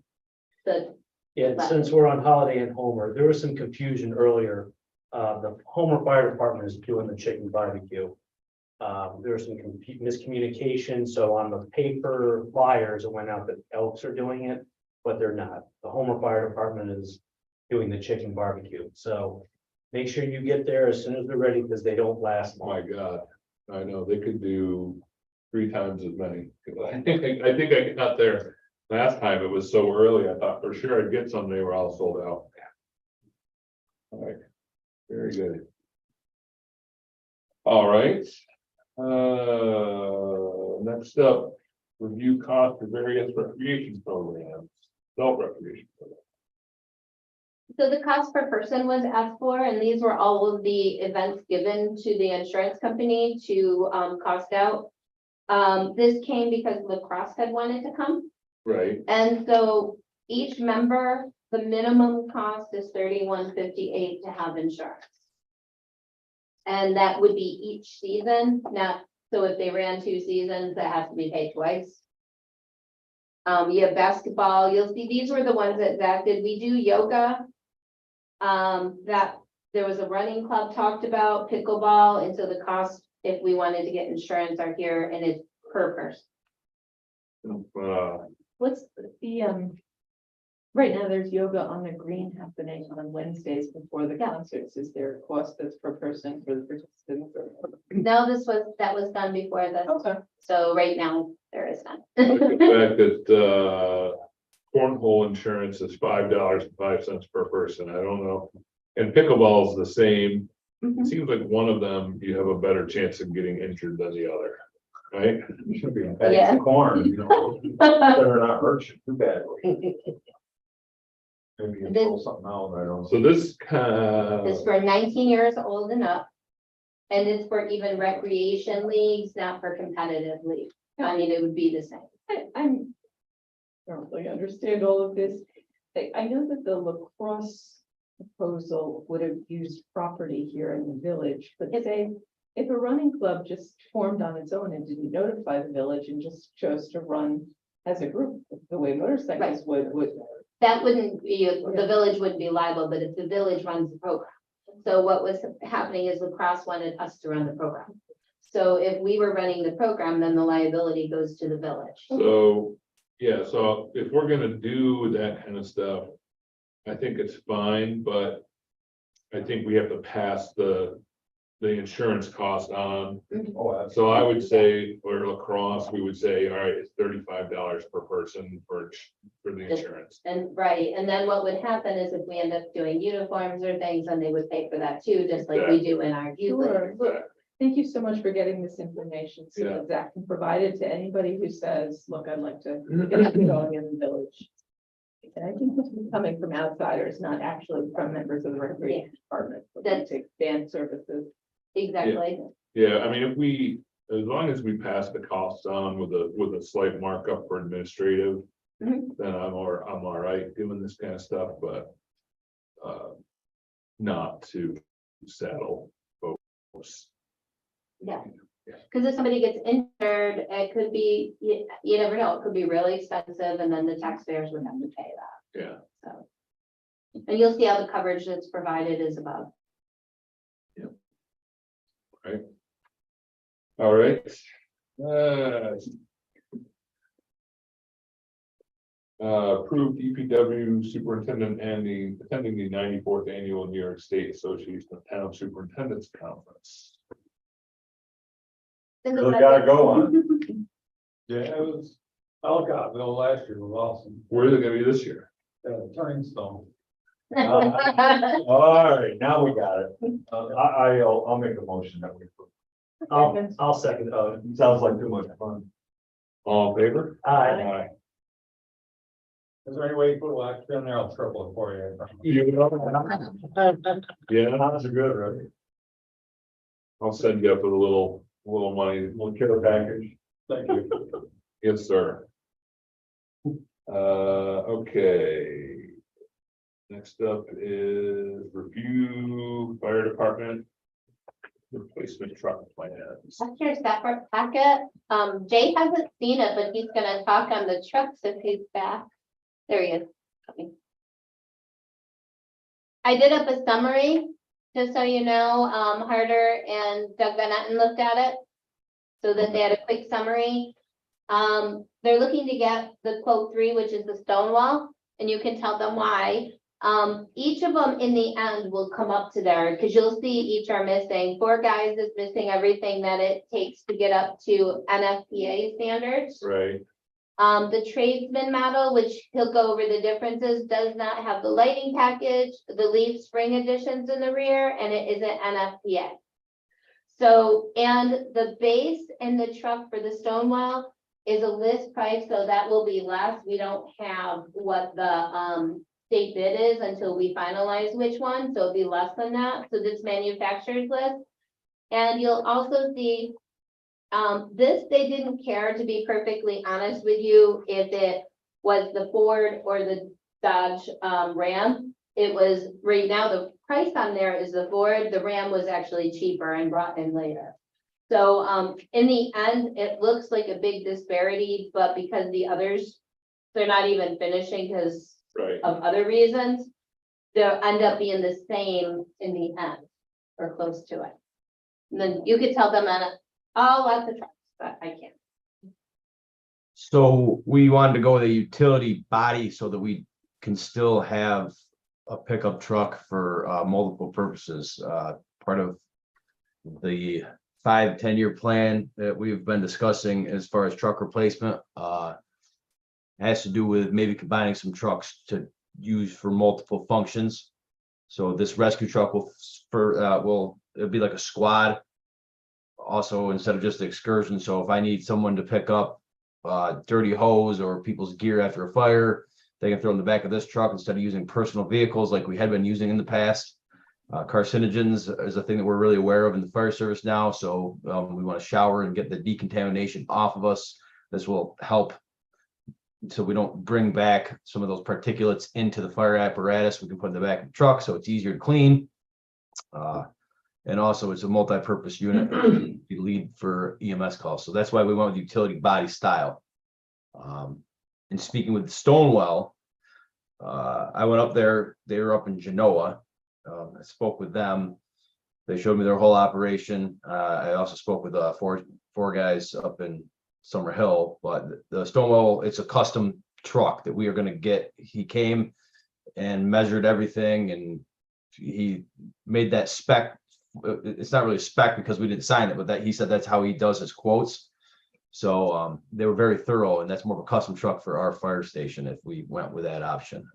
the, Yeah, since we're on Holiday and Homer, there was some confusion earlier. The Homer Fire Department is doing the chicken barbecue. There was some miscommunication, so on the paper flyers, it went out that Elks are doing it, but they're not. The Homer Fire Department is doing the chicken barbecue, so make sure you get there as soon as they're ready, because they don't last Oh my long. God, I know, they could do 3 times as many. I think I got there last time, it was so early, I thought for sure I'd get some, they were all sold out. All right, very good. All right. Next up, review cost for various recreation programs, adult recreation programs. so the cost per person was asked for, and these were all of the events given to the insurance company to cost out. This came because lacrosse had wanted to come. Right, And so each member, the minimum cost is $31.58 to have insurance. And that would be each season, not, so if they ran 2 seasons, that has to be paid twice. You have basketball, you'll see, these were the ones that Zach did. We do yoga. That there was a running club talked about, pickleball, and so the cost, if we wanted to get insurance, are here, and it's per person. What's the, right now there's yoga on the green happening on Wednesdays before the concerts. Is there a cost that's per person for the participants? No, that was done before this, Okay. so right now there is none. like the fact that, cornhole insurance is $5.05 per person, I don't know. And pickleball is the same, Mhm. it seems like one of them, you have a better chance of getting injured than the other, right? You should be in Yeah. back corner, you know, better not hurt you too badly. Maybe you throw something out, I don't know. So this It's for 19 years old and up. And it's for even recreation leagues, not for competitive leagues. I mean, it would be the same. I don't really understand all of this. I know that the lacrosse proposal would have used property here in the village, but say, if a running club just formed on its own and didn't notify the village and just chose to run as a group, the way motorcycles would. That wouldn't be, the village wouldn't be liable, but if the village runs the program. So what was happening is lacrosse wanted us to run the program. So if we were running the program, then the liability goes to the village. So, yeah, so if we're gonna do that kind of stuff, I think it's fine, but I think we have to pass the insurance cost on. Oh, So I would say for lacrosse, we would say, all right, it's $35 per person for the insurance. And right, and then what would happen is if we end up doing uniforms or things, then they would pay for that too, just like we do in our youth. Sure. Exactly. Thank you so much for getting this information so Yeah. that Zach can provide it to anybody who says, look, I'd like to get going in the village. And I think this is coming from outsiders, not actually from members of the recreation department. That's- To expand services. Exactly. Yeah, I mean, as long as we pass the costs on with a slight markup for administrative, Mhm. then I'm all right doing this kind of stuff, but not to saddle folks. Yeah. Because if somebody gets injured, it could be, you never know, it could be really expensive and then the taxpayers would have to pay that. Yeah, So. And you'll see how the coverage that's provided is above. all right. Approved DPW superintendent and attending the 94th annual New York State Association of Town Superintendents Conference. really gotta go on. Yeah, it was, Alcottville last year was awesome. Where is it gonna be this year? Turning Stone. All right, now we got it. I'll make a motion that we. approve. I'll second. Sounds like too much fun. All in favor? Aye. Is there any way you put a wax in there? I'll triple it for you. Yeah, That's a good, right? I'll send you up with a little little money. We'll get a package. Thank you. Yes, sir. Okay. Next up is review fire department replacement truck plans. That's your separate packet. Jay hasn't seen it, but he's gonna talk on the trucks if he's back. There he is. Coming. I did up a summary, just so you know, Harder and Doug Van Etten looked at it. So that they had a quick summary. They're looking to get the quote 3, which is the stone wall, and you can tell them why. Each of them in the end will come up to there, because you'll see each are missing. 4 guys is missing everything that it takes to get up to NFPA standards. Right. The tradesman model, which he'll go over the differences, does not have the lighting package, the leaf spring additions in the rear, and it isn't NFPA. So, and the base in the truck for the stone wall is a list price, so that will be less. We don't have what the state bid is until we finalize which one, so it'll be less than that. So this manufacturer's list. And you'll also see this, they didn't care, to be perfectly honest with you, if it was the Ford or the Dodge Ram. It was, right now, the price on there is the Ford. The Ram was actually cheaper and brought in later. So in the end, it looks like a big disparity, but because the others, they're not even finishing because Right. of other reasons, they'll end up being the same in the end, or close to it. And then you could tell them on it, oh, at the trucks, but I can't. So we wanted to go with a utility body so that we can still have a pickup truck for multiple purposes. Part of the 5-10 year plan that we've been discussing as far as truck replacement has to do with maybe combining some trucks to use for multiple functions. So this rescue truck will it'll be like a squad. Also, instead of just excursion. So if I need someone to pick up dirty hose or people's gear after a fire, they can throw in the back of this truck instead of using personal vehicles like we had been using in the past. Carcinogens is a thing that we're really aware of in the fire service now. So we want to shower and get the decontamination off of us. This will help so we don't bring back some of those particulates into the fire apparatus. We can put in the back of the truck so it's easier to clean. And also it's a multi-purpose unit to lead for EMS calls. So that's why we went with utility body style. And speaking with Stonewall, I went up there, they were up in Genoa. I spoke with them. They showed me their whole operation. I also spoke with four guys up in Summer Hill, but the Stonewall, it's a custom truck that we are going to get. He came and measured everything and he made that spec. It's not really spec because we didn't sign it, but that he said that's how he does his quotes. So they were very thorough, and that's more of a custom truck for our fire station if we went with that option.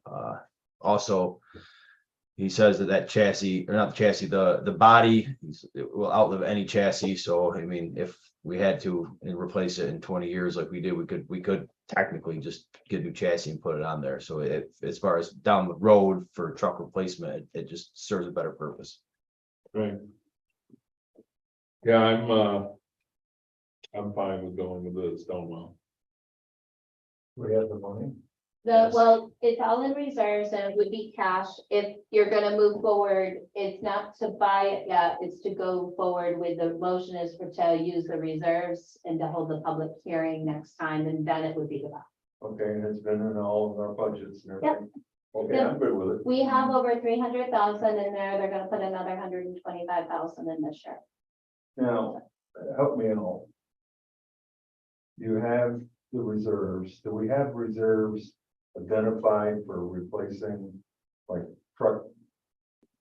Also, he says that chassis, or not the chassis, the body it will outlive any chassis. So I mean, if we had to replace it in 20 years like we did, we could technically just get a new chassis and put it on there. So as far as down the road for truck replacement, it just serves a better purpose. Right. Yeah, I'm fine with going with the Stonewall. We have the money. Yes. Well, it's all in reserves and it would be cash. If you're gonna move forward, it's not to buy it yet, it's to go forward with the motion is to use the reserves and to hold the public hearing next time, and then it would be the buy. Okay, and it's been in all of our budgets and Yep. everything. Okay, Yep. I'm good with it. We have over 300,000 in there. They're gonna put another 125,000 in this year. Now, help me out. You have the reserves. Do we have reserves identified for replacing like truck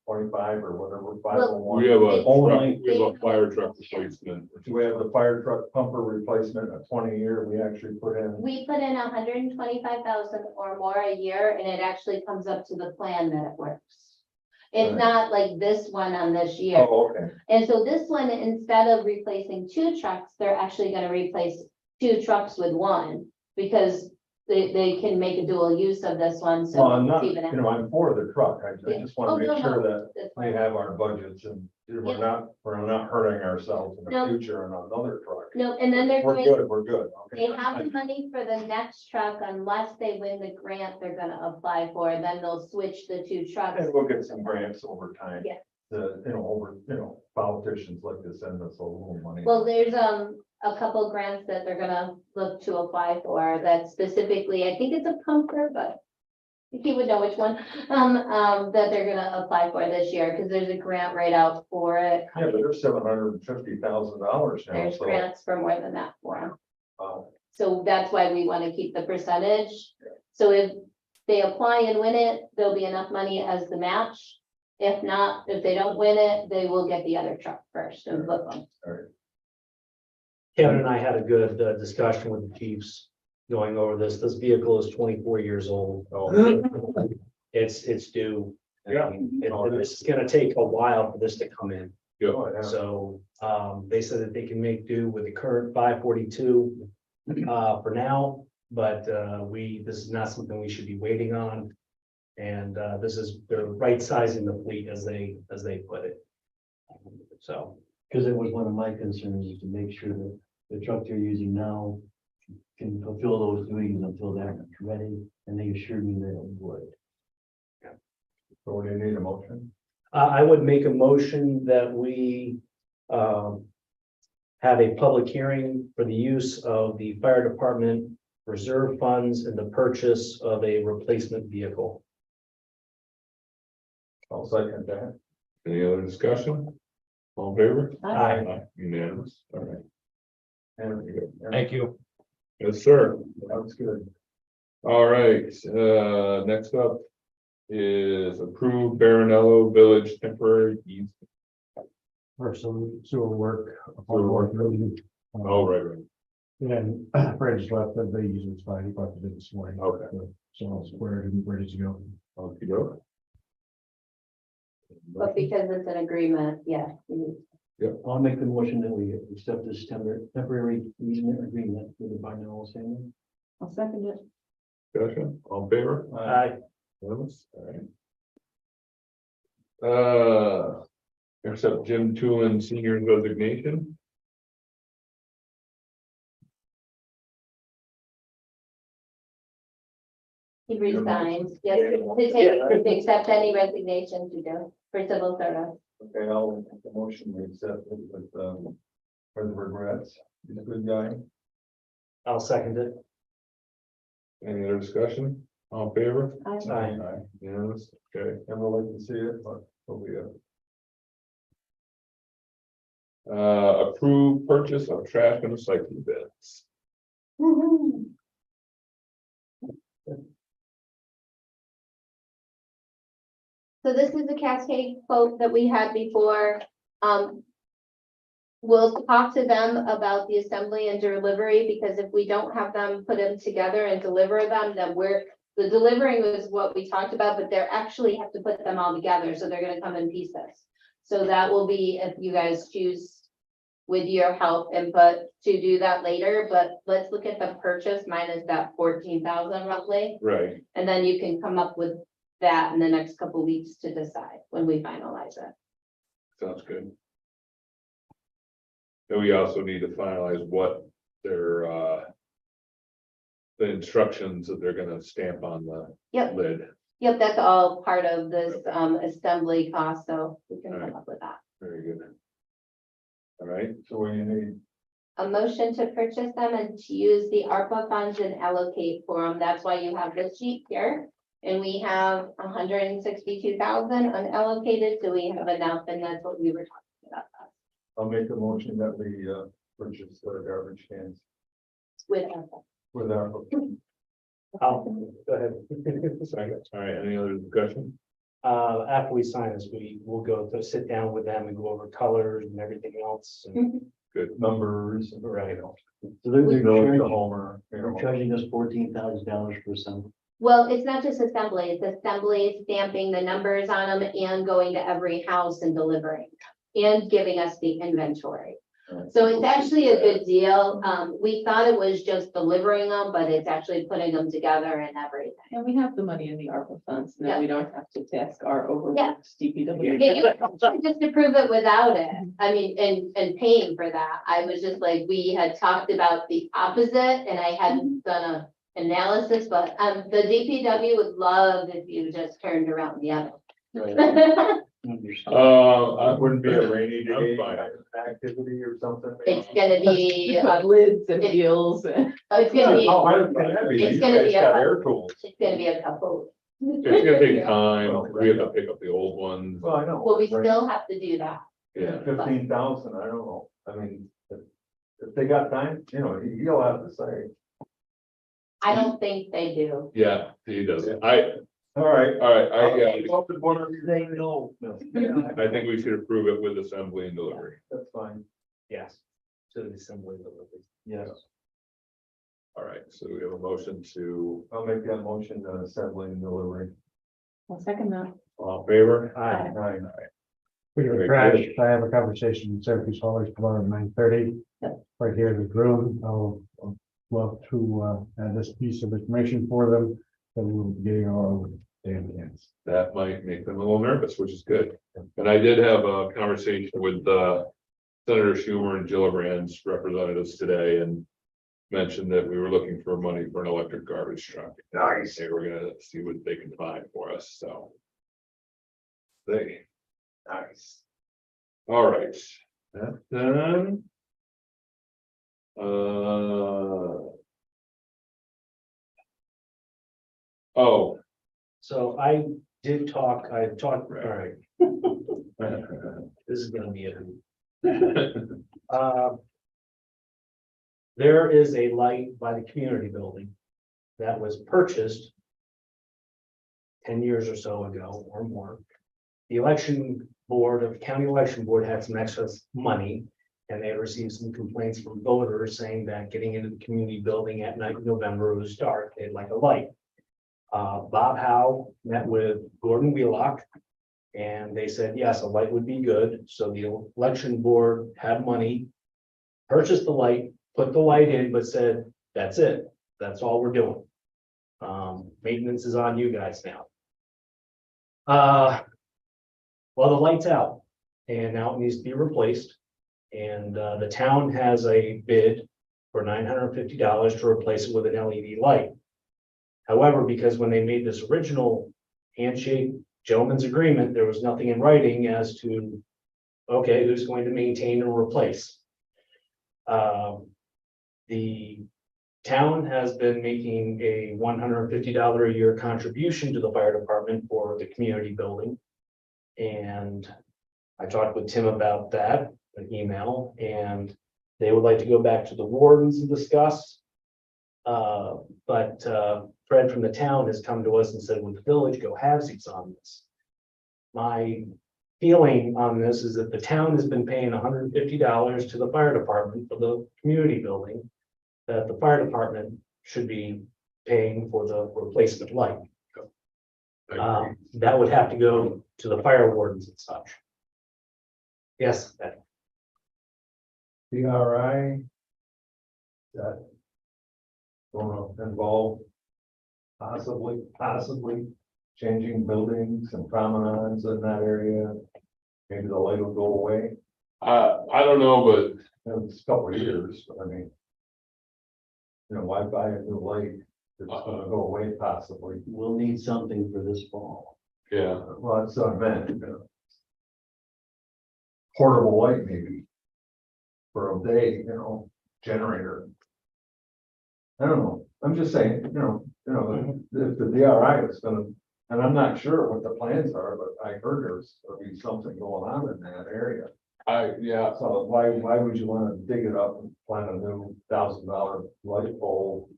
25 or whatever, 501? We have a Only- truck, we have a fire truck replacement. Do we have the fire truck pumper replacement, a 20-year, we actually put in? We put in 125,000 or more a year, and it actually comes up to the plan that it works. It's Right. not like this one on this year. Oh, okay. And so this one, instead of replacing 2 trucks, they're actually gonna replace 2 trucks with one, because they can make a dual use of this one, so. Well, I'm not, it's even you know, I'm for the truck. I Yeah. just Oh, want to no, make sure no, that that's we fine. have our budgets and Yeah. we're not hurting ourselves in the No. future on another truck. No, and then they're We're going, good, we're good. Okay. they have the money for the next truck unless they win the grant they're gonna apply for, then they'll switch the two trucks. And we'll get some grants over time. Yeah. Politicians like to send us a little money. Well, there's a couple grants that they're gonna look to apply for that specifically, I think it's a pumper, but he would know which one, that they're gonna apply for this year, because there's a grant right out for it. Yeah, but there's $750,000 now, There's so. grants for more than that for them. Wow. So that's why we want to keep the percentage. So if they apply and win it, there'll be enough money as the match. If not, if they don't win it, they will get the other truck first and flip them. Kevin and I had a good discussion with the chiefs going over this. This vehicle is 24 years old. It's due. Yeah. It's gonna take a while for this to come in. Yeah. Oh, yeah. So they said that they can make do with the current 542 for now, but this is not something we should be waiting on. And this is, they're right sizing the fleet as they put it. So. Because it was one of my concerns is to make sure that the truck they're using now can fulfill those duties until they're ready, and they assured me that it would. So we need a motion. I would make a motion that we have a public hearing for the use of the fire department reserve funds and the purchase of a replacement vehicle. I'll second that. Any other discussion? All in favor? Aye. Unanimous, all right. And Thank you. Yes, sir. that's good. All right, next up is approved Baronello Village temporary easement. For some sewer work. Sewer work. Oh, right. And Fred just left, that they use it's fine, he brought it in this morning. Okay. So it's squared and ready to go. Okay, go. But because it's an agreement, yeah. we need- I'll make the motion that we accept this temporary easement agreement with the Barnell family. I'll second it. Discussion, all in favor? Aye. Unanimous, all right. Accept Jim Tulin Senior's resignation. He resigns, yes, to accept any resignations you do for civil service. Okay, I'll make the motion, we accept it with the regrets. He's a good guy. I'll second it. Any other discussion? All in favor? Aye. Unanimous, okay. Never like to see it, but we'll be Approved purchase of trash and recycling bins. So this is the Cascade quote that we had before. We'll talk to them about the assembly and delivery, because if we don't have them put them together and deliver them, then the delivering was what we talked about, but they're actually have to put them all together, so they're gonna come in pieces. So that will be if you guys choose with your help input to do that later, but let's look at the purchase minus that 14,000 roughly. Right. And then you can come up with that in the next couple weeks to decide when we finalize it. Sounds good. And we also need to finalize what their, the instructions that they're gonna stamp on the Yep, lid. yep, that's all part of this assembly cost, so we can come up with that. Very good. All right, So what do you need? A motion to purchase them and to use the ARPA funds and allocate for them. That's why you have this sheet here. And we have 162,000 unallocated, so we have enough, and that's what we were talking about. I'll make a motion that we purchase the garbage cans With ARPA. with our. Go ahead. second, all right, any other discussion? After we sign this, we'll go to sit down with them and go over colors and everything else. and- Good. Numbers. Right. So they're Village to charging, Homer. you they're know. charging us $14,000 for some. Well, it's not just assembly, it's assembly, stamping the numbers on them and going to every house and delivering and giving us the inventory. So it's actually a good deal. We thought it was just delivering them, but it's actually putting them together and everything. And we have the money in the ARPA funds, Yeah. now we don't have to task our overworked Yeah, DPW. you just approve it without it. I mean, and paying for that. I was just like, we had talked about the opposite and I hadn't done a analysis, but the DPW would love if you just turned around the other. Wouldn't be a rainy I'm day fine. activity or something? It's gonna be, Lids and It- wheels and. it's gonna be, Oh, I don't think that'd be, It's you gonna guys be a- got air tools. it's gonna be a couple. It's gonna take time, we have to pick up the old ones, Well, I know. Well, we still have to do that. yeah. 15,000, I don't know. I mean, if they got time, you know, you'll have to say. I don't think they do. Yeah, he does. Yeah. All All right. right, They know. I think we should approve it with assembly and delivery. That's fine. Yes. To the assembly delivery. Yes, All right, so we have a motion to, I'll make that motion on assembly and delivery. I'll second that. all in favor? Aye. Aye. Speaking Very of trash, good. I have a conversation with Syracuse Haulers tomorrow at 9:30. Right here in the room. I'll love to add this piece of information for them. That we'll be getting our damn hands. That might make them a little nervous, which is good. And I did have a conversation with Senator Schumer and Gillibrand's representatives today and mentioned that we were looking for money for an electric garbage truck. Nice. They were gonna see what they can find for us, so. They, Nice. all right, that's done. Oh. So I talked, all right. This is gonna be a hoot. There is a light by the community building that was purchased 10 years or so ago or more. The election board of county election board had some excess money and they received some complaints from voters saying that getting into the community building at night in November was dark. They'd like a light. Bob Howe met with Gordon Wheelock and they said, yes, a light would be good. So the election board had money, purchased the light, put the light in, but said, that's it. That's all we're doing. Maintenance is on you guys now. Well, the light's out and now it needs to be replaced. And the town has a bid for $950 to replace it with an LED light. However, because when they made this original handshake gentleman's agreement, there was nothing in writing as to, okay, who's going to maintain and replace. The town has been making a $150 a year contribution to the fire department for the community building. And I talked with Tim about that, an email, and they would like to go back to the wardens and discuss. But Fred from the town has come to us and said, would the village go halvesies on this? My feeling on this is that the town has been paying $150 to the fire department for the community building. That the fire department should be paying for the replacement light. That would have to go to the fire wardens and such. Yes, that PRI. That. Gonna involve. Possibly changing buildings and promenades in that area. Maybe the light will go away. I don't know, but It's a couple of years, but I mean. You know, why buy a new light? It's gonna go away possibly. we'll need something for this fall. yeah, Well, that's what I meant, you know. Portable light maybe. For a day, you know, generator. I don't know, I'm just saying, if the DRI is gonna, and I'm not sure what the plans are, but I heard there's gonna be something going on in that area. yeah, So why would you wanna dig it up and plant a new $1,000 light pole?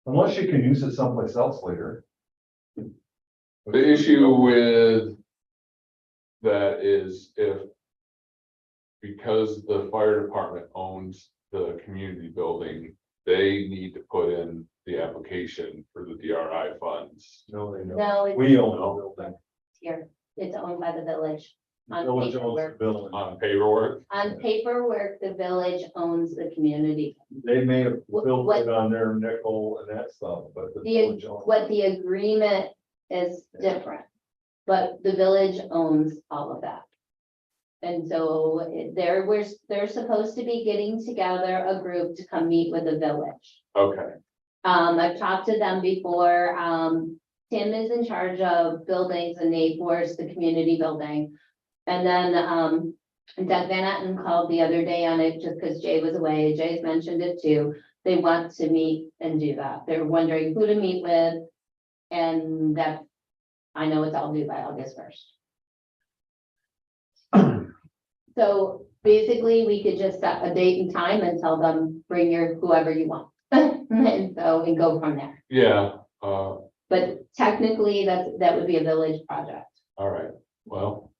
Unless you can use it someplace else later. the issue with that is if because the fire department owns the community building, they need to put in the application for the DRI funds. No, they don't. No, it's We own the building. here. It's owned by the village. On Village owns the paperwork. building. On paperwork? On paperwork, the village owns the community. They may have built What- it on their nickel and that stuff, but the The, village owns. what the agreement is different, but the village owns all of that. And so they're supposed to be getting together a group to come meet with the village. Okay, I've talked to them before. Tim is in charge of buildings and Nate Wars, the community building. And then, Doug Van Etten called the other day on it just because Jay was away. Jay's mentioned it too. They want to meet and do that. They're wondering who to meet with. And that, I know it's all due by August 1st. So basically, we could just set a date and time and tell them, bring your whoever you want. And so, and go from there. yeah, But technically, that would be a village project. all right, well,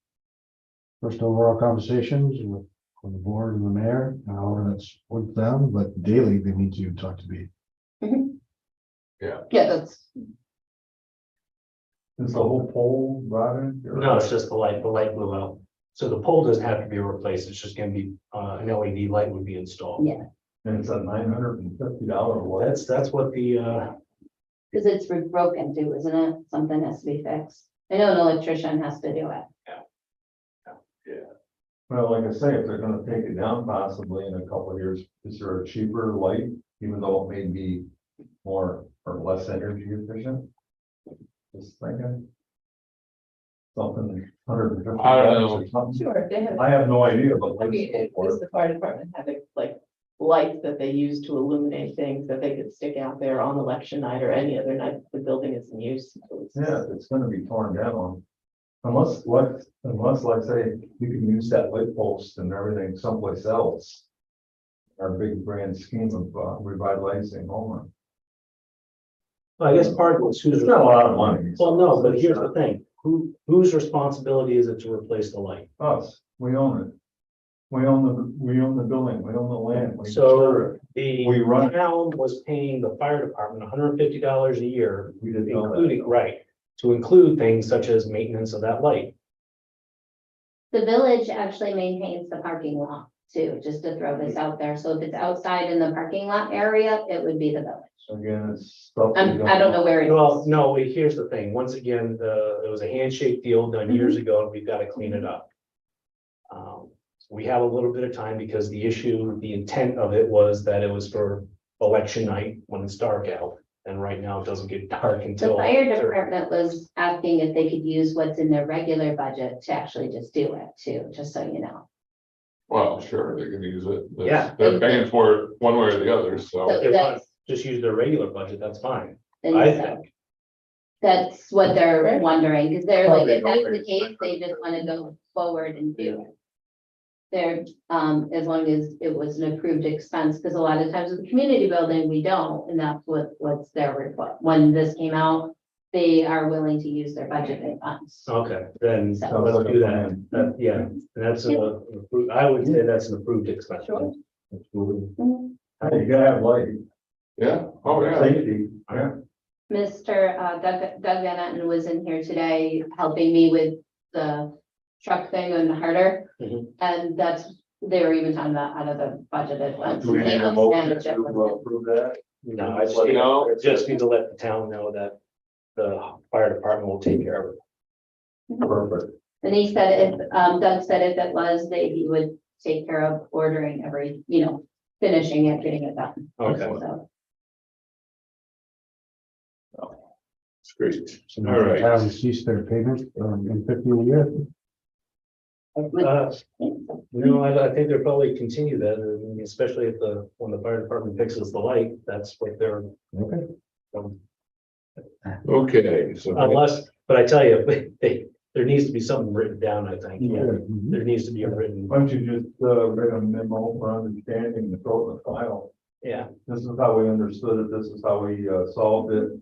First overall conversations with the board and the mayor, however that's with them, but daily they need to talk to me. Yeah, that's, Is the whole pole rotted? or- No, it's just the light blew out. So the pole doesn't have to be replaced. It's just gonna be, an LED light would be installed. yeah, And it's a $950 That's what the, because it's broken too, isn't it? Something has to be fixed. I know an electrician has to do it. Well, like I say, if they're gonna take it down possibly in a couple of years, is there a cheaper light, even though it may be more or less energy efficient? Just thinking. Something $150 I don't know. or something. Sure, they have, I have no idea, but. I mean, does the fire department have like lights that they use to illuminate things that they could stick out there on election night or any other night the building is in use? Yeah, it's gonna be torn down. Unless, like say, you can use that light post and everything someplace else. Our big grand scheme of revitalizing Homer. I guess part of it's who's. It's not a lot of money. Well, no, but here's the thing, whose responsibility is it to replace the light? Us, we own it. We own the building, we own the land. we So insure it. the We run- town was paying the fire department $150 a year, We didn't know including, that. right, to include things such as maintenance of that light. The village actually maintains the parking lot too, just to throw this out there. So if it's outside in the parking lot area, it would be the village. Again, it's stuff. we I don't know where it Well, is. no, here's the thing, once again, it was a handshake deal done years ago, and we've got to clean it up. We have a little bit of time because the issue, the intent of it was that it was for election night when it's dark out. And right now it doesn't get dark The until. fire department was asking if they could use what's in their regular budget to actually just do it too, just so you know. well, sure, they can use it. Yeah. They're paying for it one way or the other, so. If they want to just use their regular budget, that's fine. And I so think. that's what they're Right. wondering, because they're like, if that's the Probably case, they just want to go forward and do it. They're, as long as it was an approved expense, because a lot of times with the community building, we don't, and that's what's their request. When this came out, they are willing to use their budgeted funds. Okay, then So- let's do that. Yeah, and that's I would say that's an approved expense. Sure. Mhm. Hey, you gotta have light. Yeah, oh, yeah, Safety, yeah. Mr. Doug Van Etten was in here today helping me with the truck thing and the harder. Mhm. And they were even talking about out of the budgeted funds. Do we need They a must motion manage it to with it. approve that? No, just need to let the town know that the fire department will take care of it. Perfect. And he said if, Doug said if it was, he would take care of ordering finishing it, getting it done. Okay. So, it's great. So All right. town cease their payment in 15 years. I think they'll probably continue that, especially when the fire department fixes the light, that's what they're. Okay. Okay, so. But I tell you, there needs to be something written down, I think. Mhm. There needs to be a written, Why don't you just, write a memo for understanding and throw it in the file? yeah, This is how we understood it, this is how we, solved it.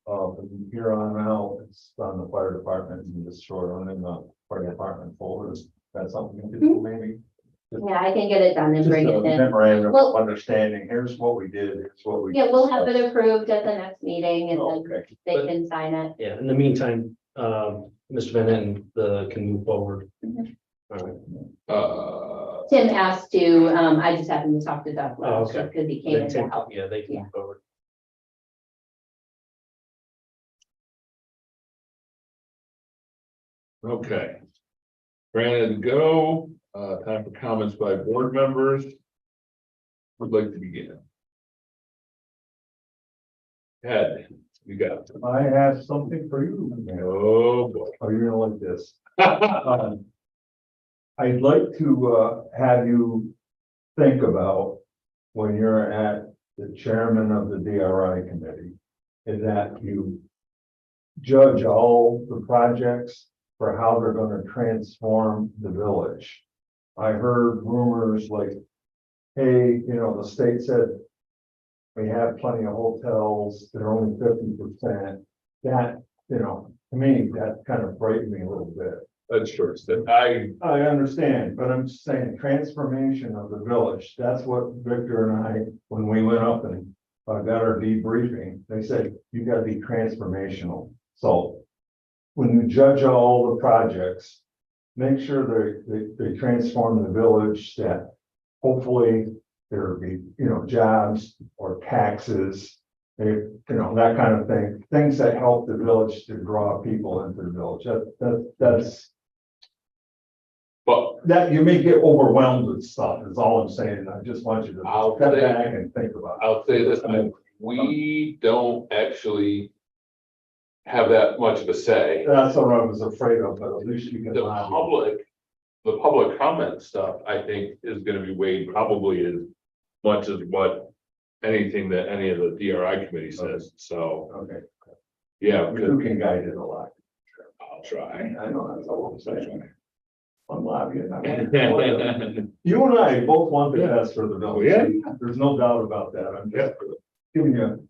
From here on out, it's on the fire department, and just throw it in the fire department folders. That's something you could do maybe. yeah, I can get it done and Just bring a it in. memorandum Well- of understanding, here's what we did, here's what we. Yeah, we'll have it approved at the next meeting and then Okay. they can sign it. yeah. In the meantime, Mr. Van Etten, can move forward. Tim asked to, I just happened to talk to Doug Oh, last okay. because he came in to help. Yeah, they Yeah. came forward. Okay. Granted to go, time for comments by board members. Would like to begin. Ed, you got it. I have something for you. Oh, boy. Oh, you're gonna like this. I'd like to have you think about when you're at the chairman of the DRI committee, is that you judge all the projects for how they're gonna transform the village. I heard rumors like, hey, the state said we have plenty of hotels, they're only 50%. That, to me, that kind of frightened me a little bit. That's short. I understand, but I'm just saying transformation of the village. That's what Victor and I, when we went up and got our debriefing, they said, you gotta be transformational. So when you judge all the projects, make sure they transform the village, that hopefully there'll be, jobs or taxes, that kind of thing, things that help the village to draw people into the village. That's But that you may get overwhelmed with stuff, is all I'm saying. I just want you to I'll step say- back and think about it. I'll say this, we don't actually have that much of a say. That's what I was afraid of, but at least you can. The lobby. public comment stuff, I think, is gonna be weighed probably as much as what anything that any of the DRI committee says, so, Okay, yeah, you can guide it a lot. I'll try. I know that's all I'm saying. I'm lobbying. You and I both want the best for the village. Yeah. There's no doubt about that. I'm just giving you,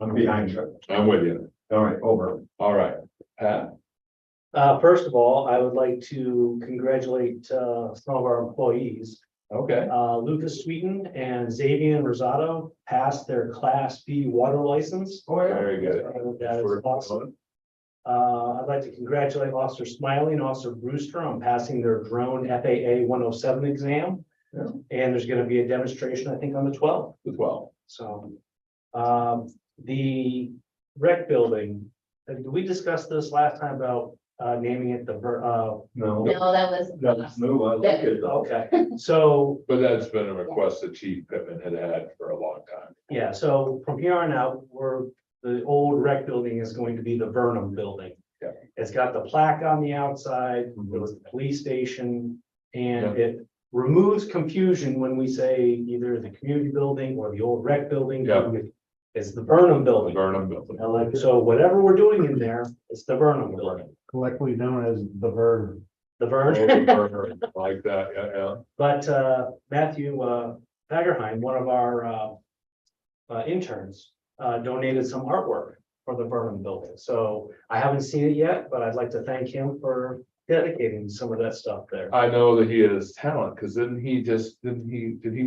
I'm behind you. I'm with you. All right, over. All right, Pat, First of all, I would like to congratulate, some of our employees. okay. Lucas Sweeten and Xavier Rosado passed their Class B water license. Very good. That is awesome. I'd like to congratulate Officer Smiley and Officer Brewster on passing their drone FAA 107 exam. Yeah. And there's gonna be a demonstration, I think, on the 12th. The 12. So, the rec building, did we discuss this last time about, naming it the, No, No, that that's new. I like it though. okay, so, But that's been a request that Chief Pittman had for a long time. yeah, so from here on out, the old rec building is going to be the Vernum building. Yeah. It's got the plaque on the outside, Mhm. it was the police station, and Yeah. it removes confusion when we say either the community building or the old rec building. Yeah. It's the Vernum The building. Burnham building. So whatever we're doing in there, it's the Vernum building, Collectively known as the Vern. the Oh, Vern. the burner, like that, yeah. But Matthew Fagerheim, one of our interns, donated some artwork for the Vernum building. So I haven't seen it yet, but I'd like to thank him for dedicating some of that stuff there. I know that he has talent, because did he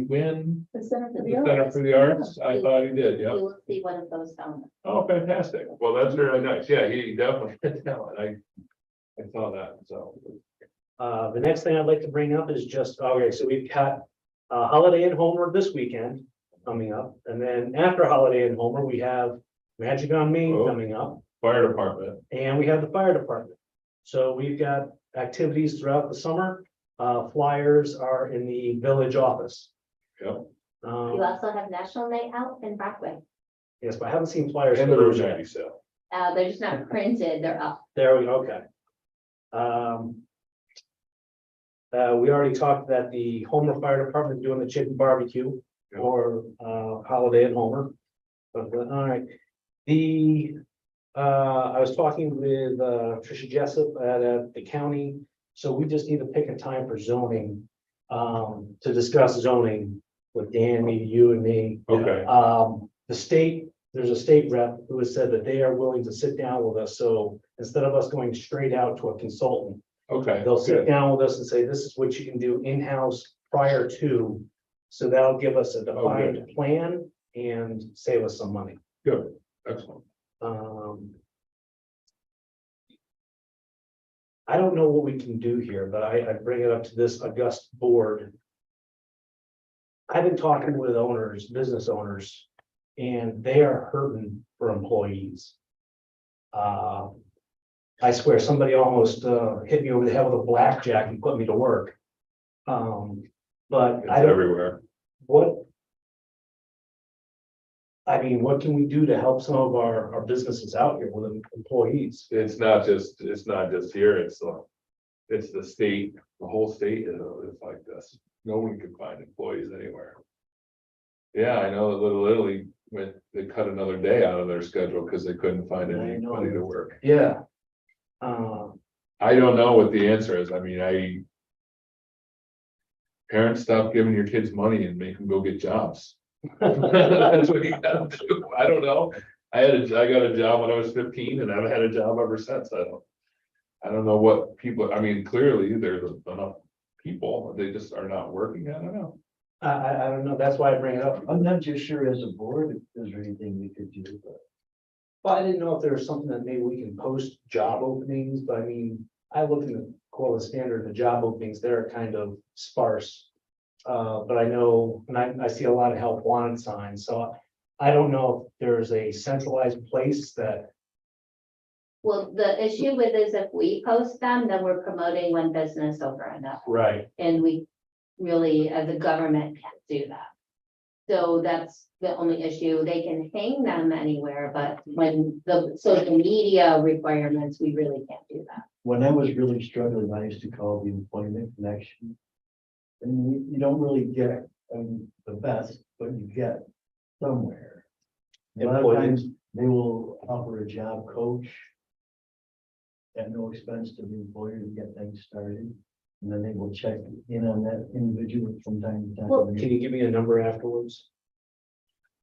win The Center for the the Center Arts. for the Arts? I thought he did, You yeah. will see one of those down. Oh, fantastic. Well, that's very nice. Yeah, he definitely had talent. I saw that, so. The next thing I'd like to bring up is just, okay, so we've got Holiday in Homer this weekend coming up. And then after Holiday in Homer, we have Magic on Main Oh. coming up. Fire department. And we have the fire department. So we've got activities throughout the summer. Flyers are in the village office. Yep. You also have National Night Out in Brockway. Yes, but I haven't seen flyers. And for the Route those yet. 90 sale. They're just not printed, they're up. There we go, okay. We already talked that the Homer Fire Department doing the chicken barbecue Yeah. or Holiday in Homer. But, all right, I was talking with Tricia Jessup at the county, so we just need to pick a time for zoning. To discuss zoning with Dan, maybe you and me. Okay. There's a state rep who has said that they are willing to sit down with us, so instead of us going straight out to a consultant. Okay. They'll sit good. down with us and say, this is what you can do in-house prior to. So that'll give us a defined plan and save us some money. Good. Excellent. I don't know what we can do here, but I bring it up to this august board. I've been talking with owners, business owners, and they are hurting for employees. I swear, somebody almost hit me over the head with a blackjack and put me to work. But It's I don't, everywhere. what? I mean, what can we do to help some of our businesses out here with employees? It's not just here, it's the state, the whole state is like this. No one can find employees anywhere. Yeah, I know that Little Italy they cut another day out of their schedule because they couldn't find anybody to work. Yeah. I don't know what the answer is. I mean, parents, stop giving your kids money and make them go get jobs. That's what you gotta do. I don't know. I got a job when I was 15 and I've had a job ever since. I don't know what people, I mean, clearly there's enough people, they just are not working. I don't know. I don't know. That's why I bring it up. I'm not just sure as a board, if there's anything we could do, but. Well, I didn't know if there was something that maybe we can post job openings, but I mean, I look in the Cortland Standard, the job openings, they're kind of sparse. But I know, and I see a lot of help wanted signs, so I don't know if there's a centralized place that, Well, the issue with is if we post them, then we're promoting one business over another. right, And we really, as a government, can't do that. So that's the only issue. They can hang them anywhere, but when the social media requirements, we really can't do that. When I was really struggling, I used to call the employment connection. And you don't really get the best, but you get somewhere. A lot of Employment. times they will offer a job coach at no expense to the employer to get things started. And then they will check in on that individual from time to time. Well, can you give me a number afterwards?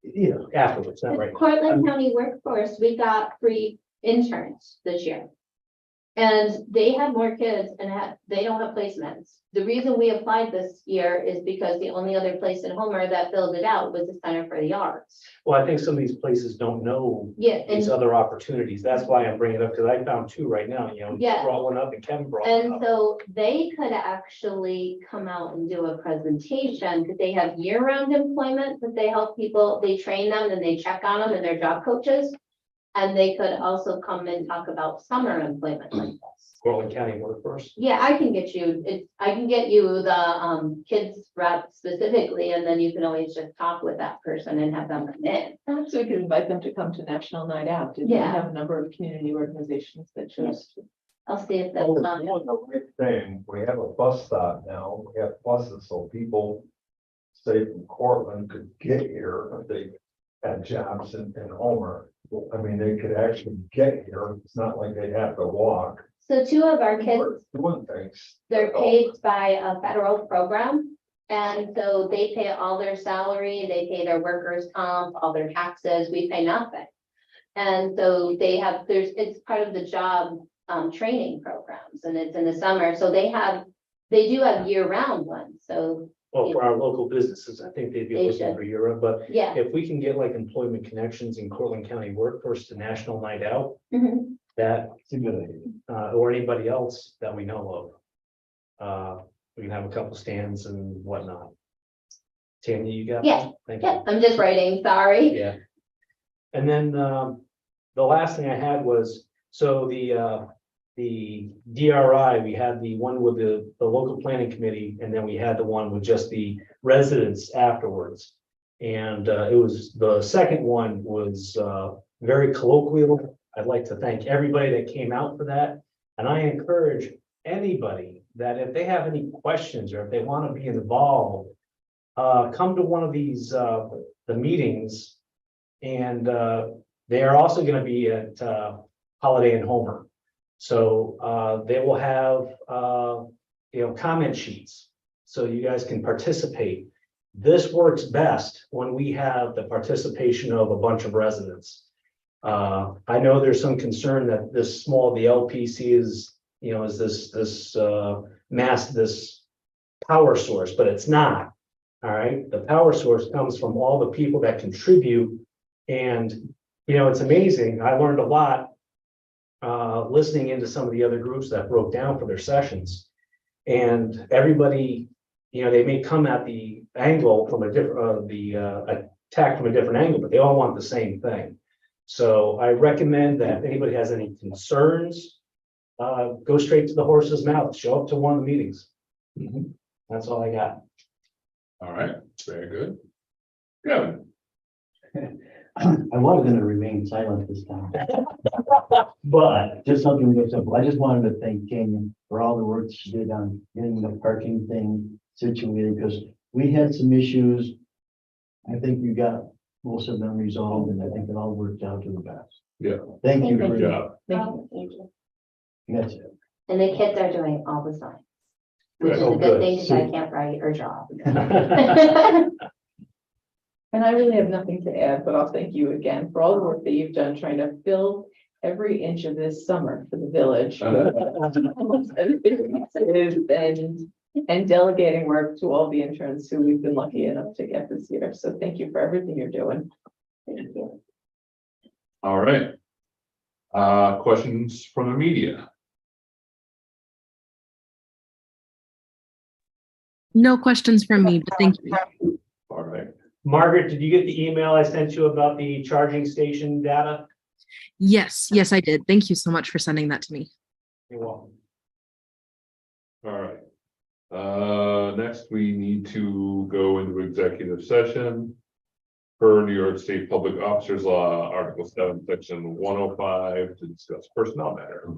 Yeah, Afterwards, not right. With Cortland County Workforce, we got free interns this year. And they have more kids and they don't have placements. The reason we applied this year is because the only other place in Homer that filled it out was the Center for the Arts. Well, I think some of these places don't know Yeah, these and, other opportunities. That's why I'm bringing it up, because I found two right now, you know, Yeah. brought one up and Kevin brought one and up. so they could actually come out and do a presentation, because they have year-round employment, that they help people, they train them and they check on them and they're job coaches. And they could also come and talk about summer employment like this. Cortland County Workforce. Yeah, I can get you, I can get you the kids rep specifically, and then you can always just talk with that person and have them come in. Perhaps we could invite them to come to National Night Out. Did we Yeah. have a number of community organizations that chose to? I'll see if that's Well, we're on. doing the right thing. We have a bus stop now. We have buses, so people say from Cortland could get here if they had jobs in Homer. I mean, they could actually get here. It's not like they have to walk. So two of our kids, We're doing things. they're paid by a federal program. And so they pay all their salary, they pay their workers' comp, all their taxes, we pay nothing. And so they have, it's part of the job training programs, and it's in the summer, so they do have year-round ones, so Well, for our local businesses, I think they'd be They looking should. for Europe, but yeah. if we can get like employment connections in Cortland County Workforce to National Night Out, Mhm. that, it's a good idea. or anybody else that we know of. We can have a couple stands and whatnot. Tammy, you got? Yeah, that? Thank you. Yeah, I'm just writing, sorry. Yeah. And then, the last thing I had was, so the DRI, we had the one with the local planning committee, and then we had the one with just the residents afterwards. And, it was, the second one was, very colloquial. I'd like to thank everybody that came out for that. And I encourage anybody that if they have any questions or if they want to be involved, come to one of these, the meetings. And they are also going to be at Holiday in Homer. So they will have, comment sheets. So you guys can participate. This works best when we have the participation of a bunch of residents. I know there's some concern that this the LPC is, is this power source, but it's not. All right, the power source comes from all the people that contribute. And, it's amazing. I learned a lot listening into some of the other groups that broke down for their sessions. And everybody, they may come at the angle from a different, attack from a different angle, but they all want the same thing. So I recommend that if anybody has any concerns, go straight to the horse's mouth, show up to one of the meetings. That's all I got. All right, very good. Kevin, I was gonna remain silent this time. But just something real simple. I just wanted to thank Tanya for all the work she did on getting the parking thing situated, because we had some issues. I think you got most of them resolved, and I think it all worked out to the best. Yeah. Thank you. Thank for good job. Oh, thank you. That's it. And the kids are doing all the signs. Which is Oh, a good. good thing because I can't write or draw. And I really have nothing to add, but I'll thank you again for all the work that you've done trying to fill every inch of this summer for the village. And delegating work to all the interns who we've been lucky enough to get this year. So thank you for everything you're doing. Thank you. All right. Questions from the media? No questions from me, but thank you. All right. Margaret, did you get the email I sent you about the charging station data? Yes, I did. Thank you so much for sending that to me. You're welcome. All right. Next, we need to go into executive session. Per New York State Public Officers Law, Article 7, Section 105, to discuss personnel matter.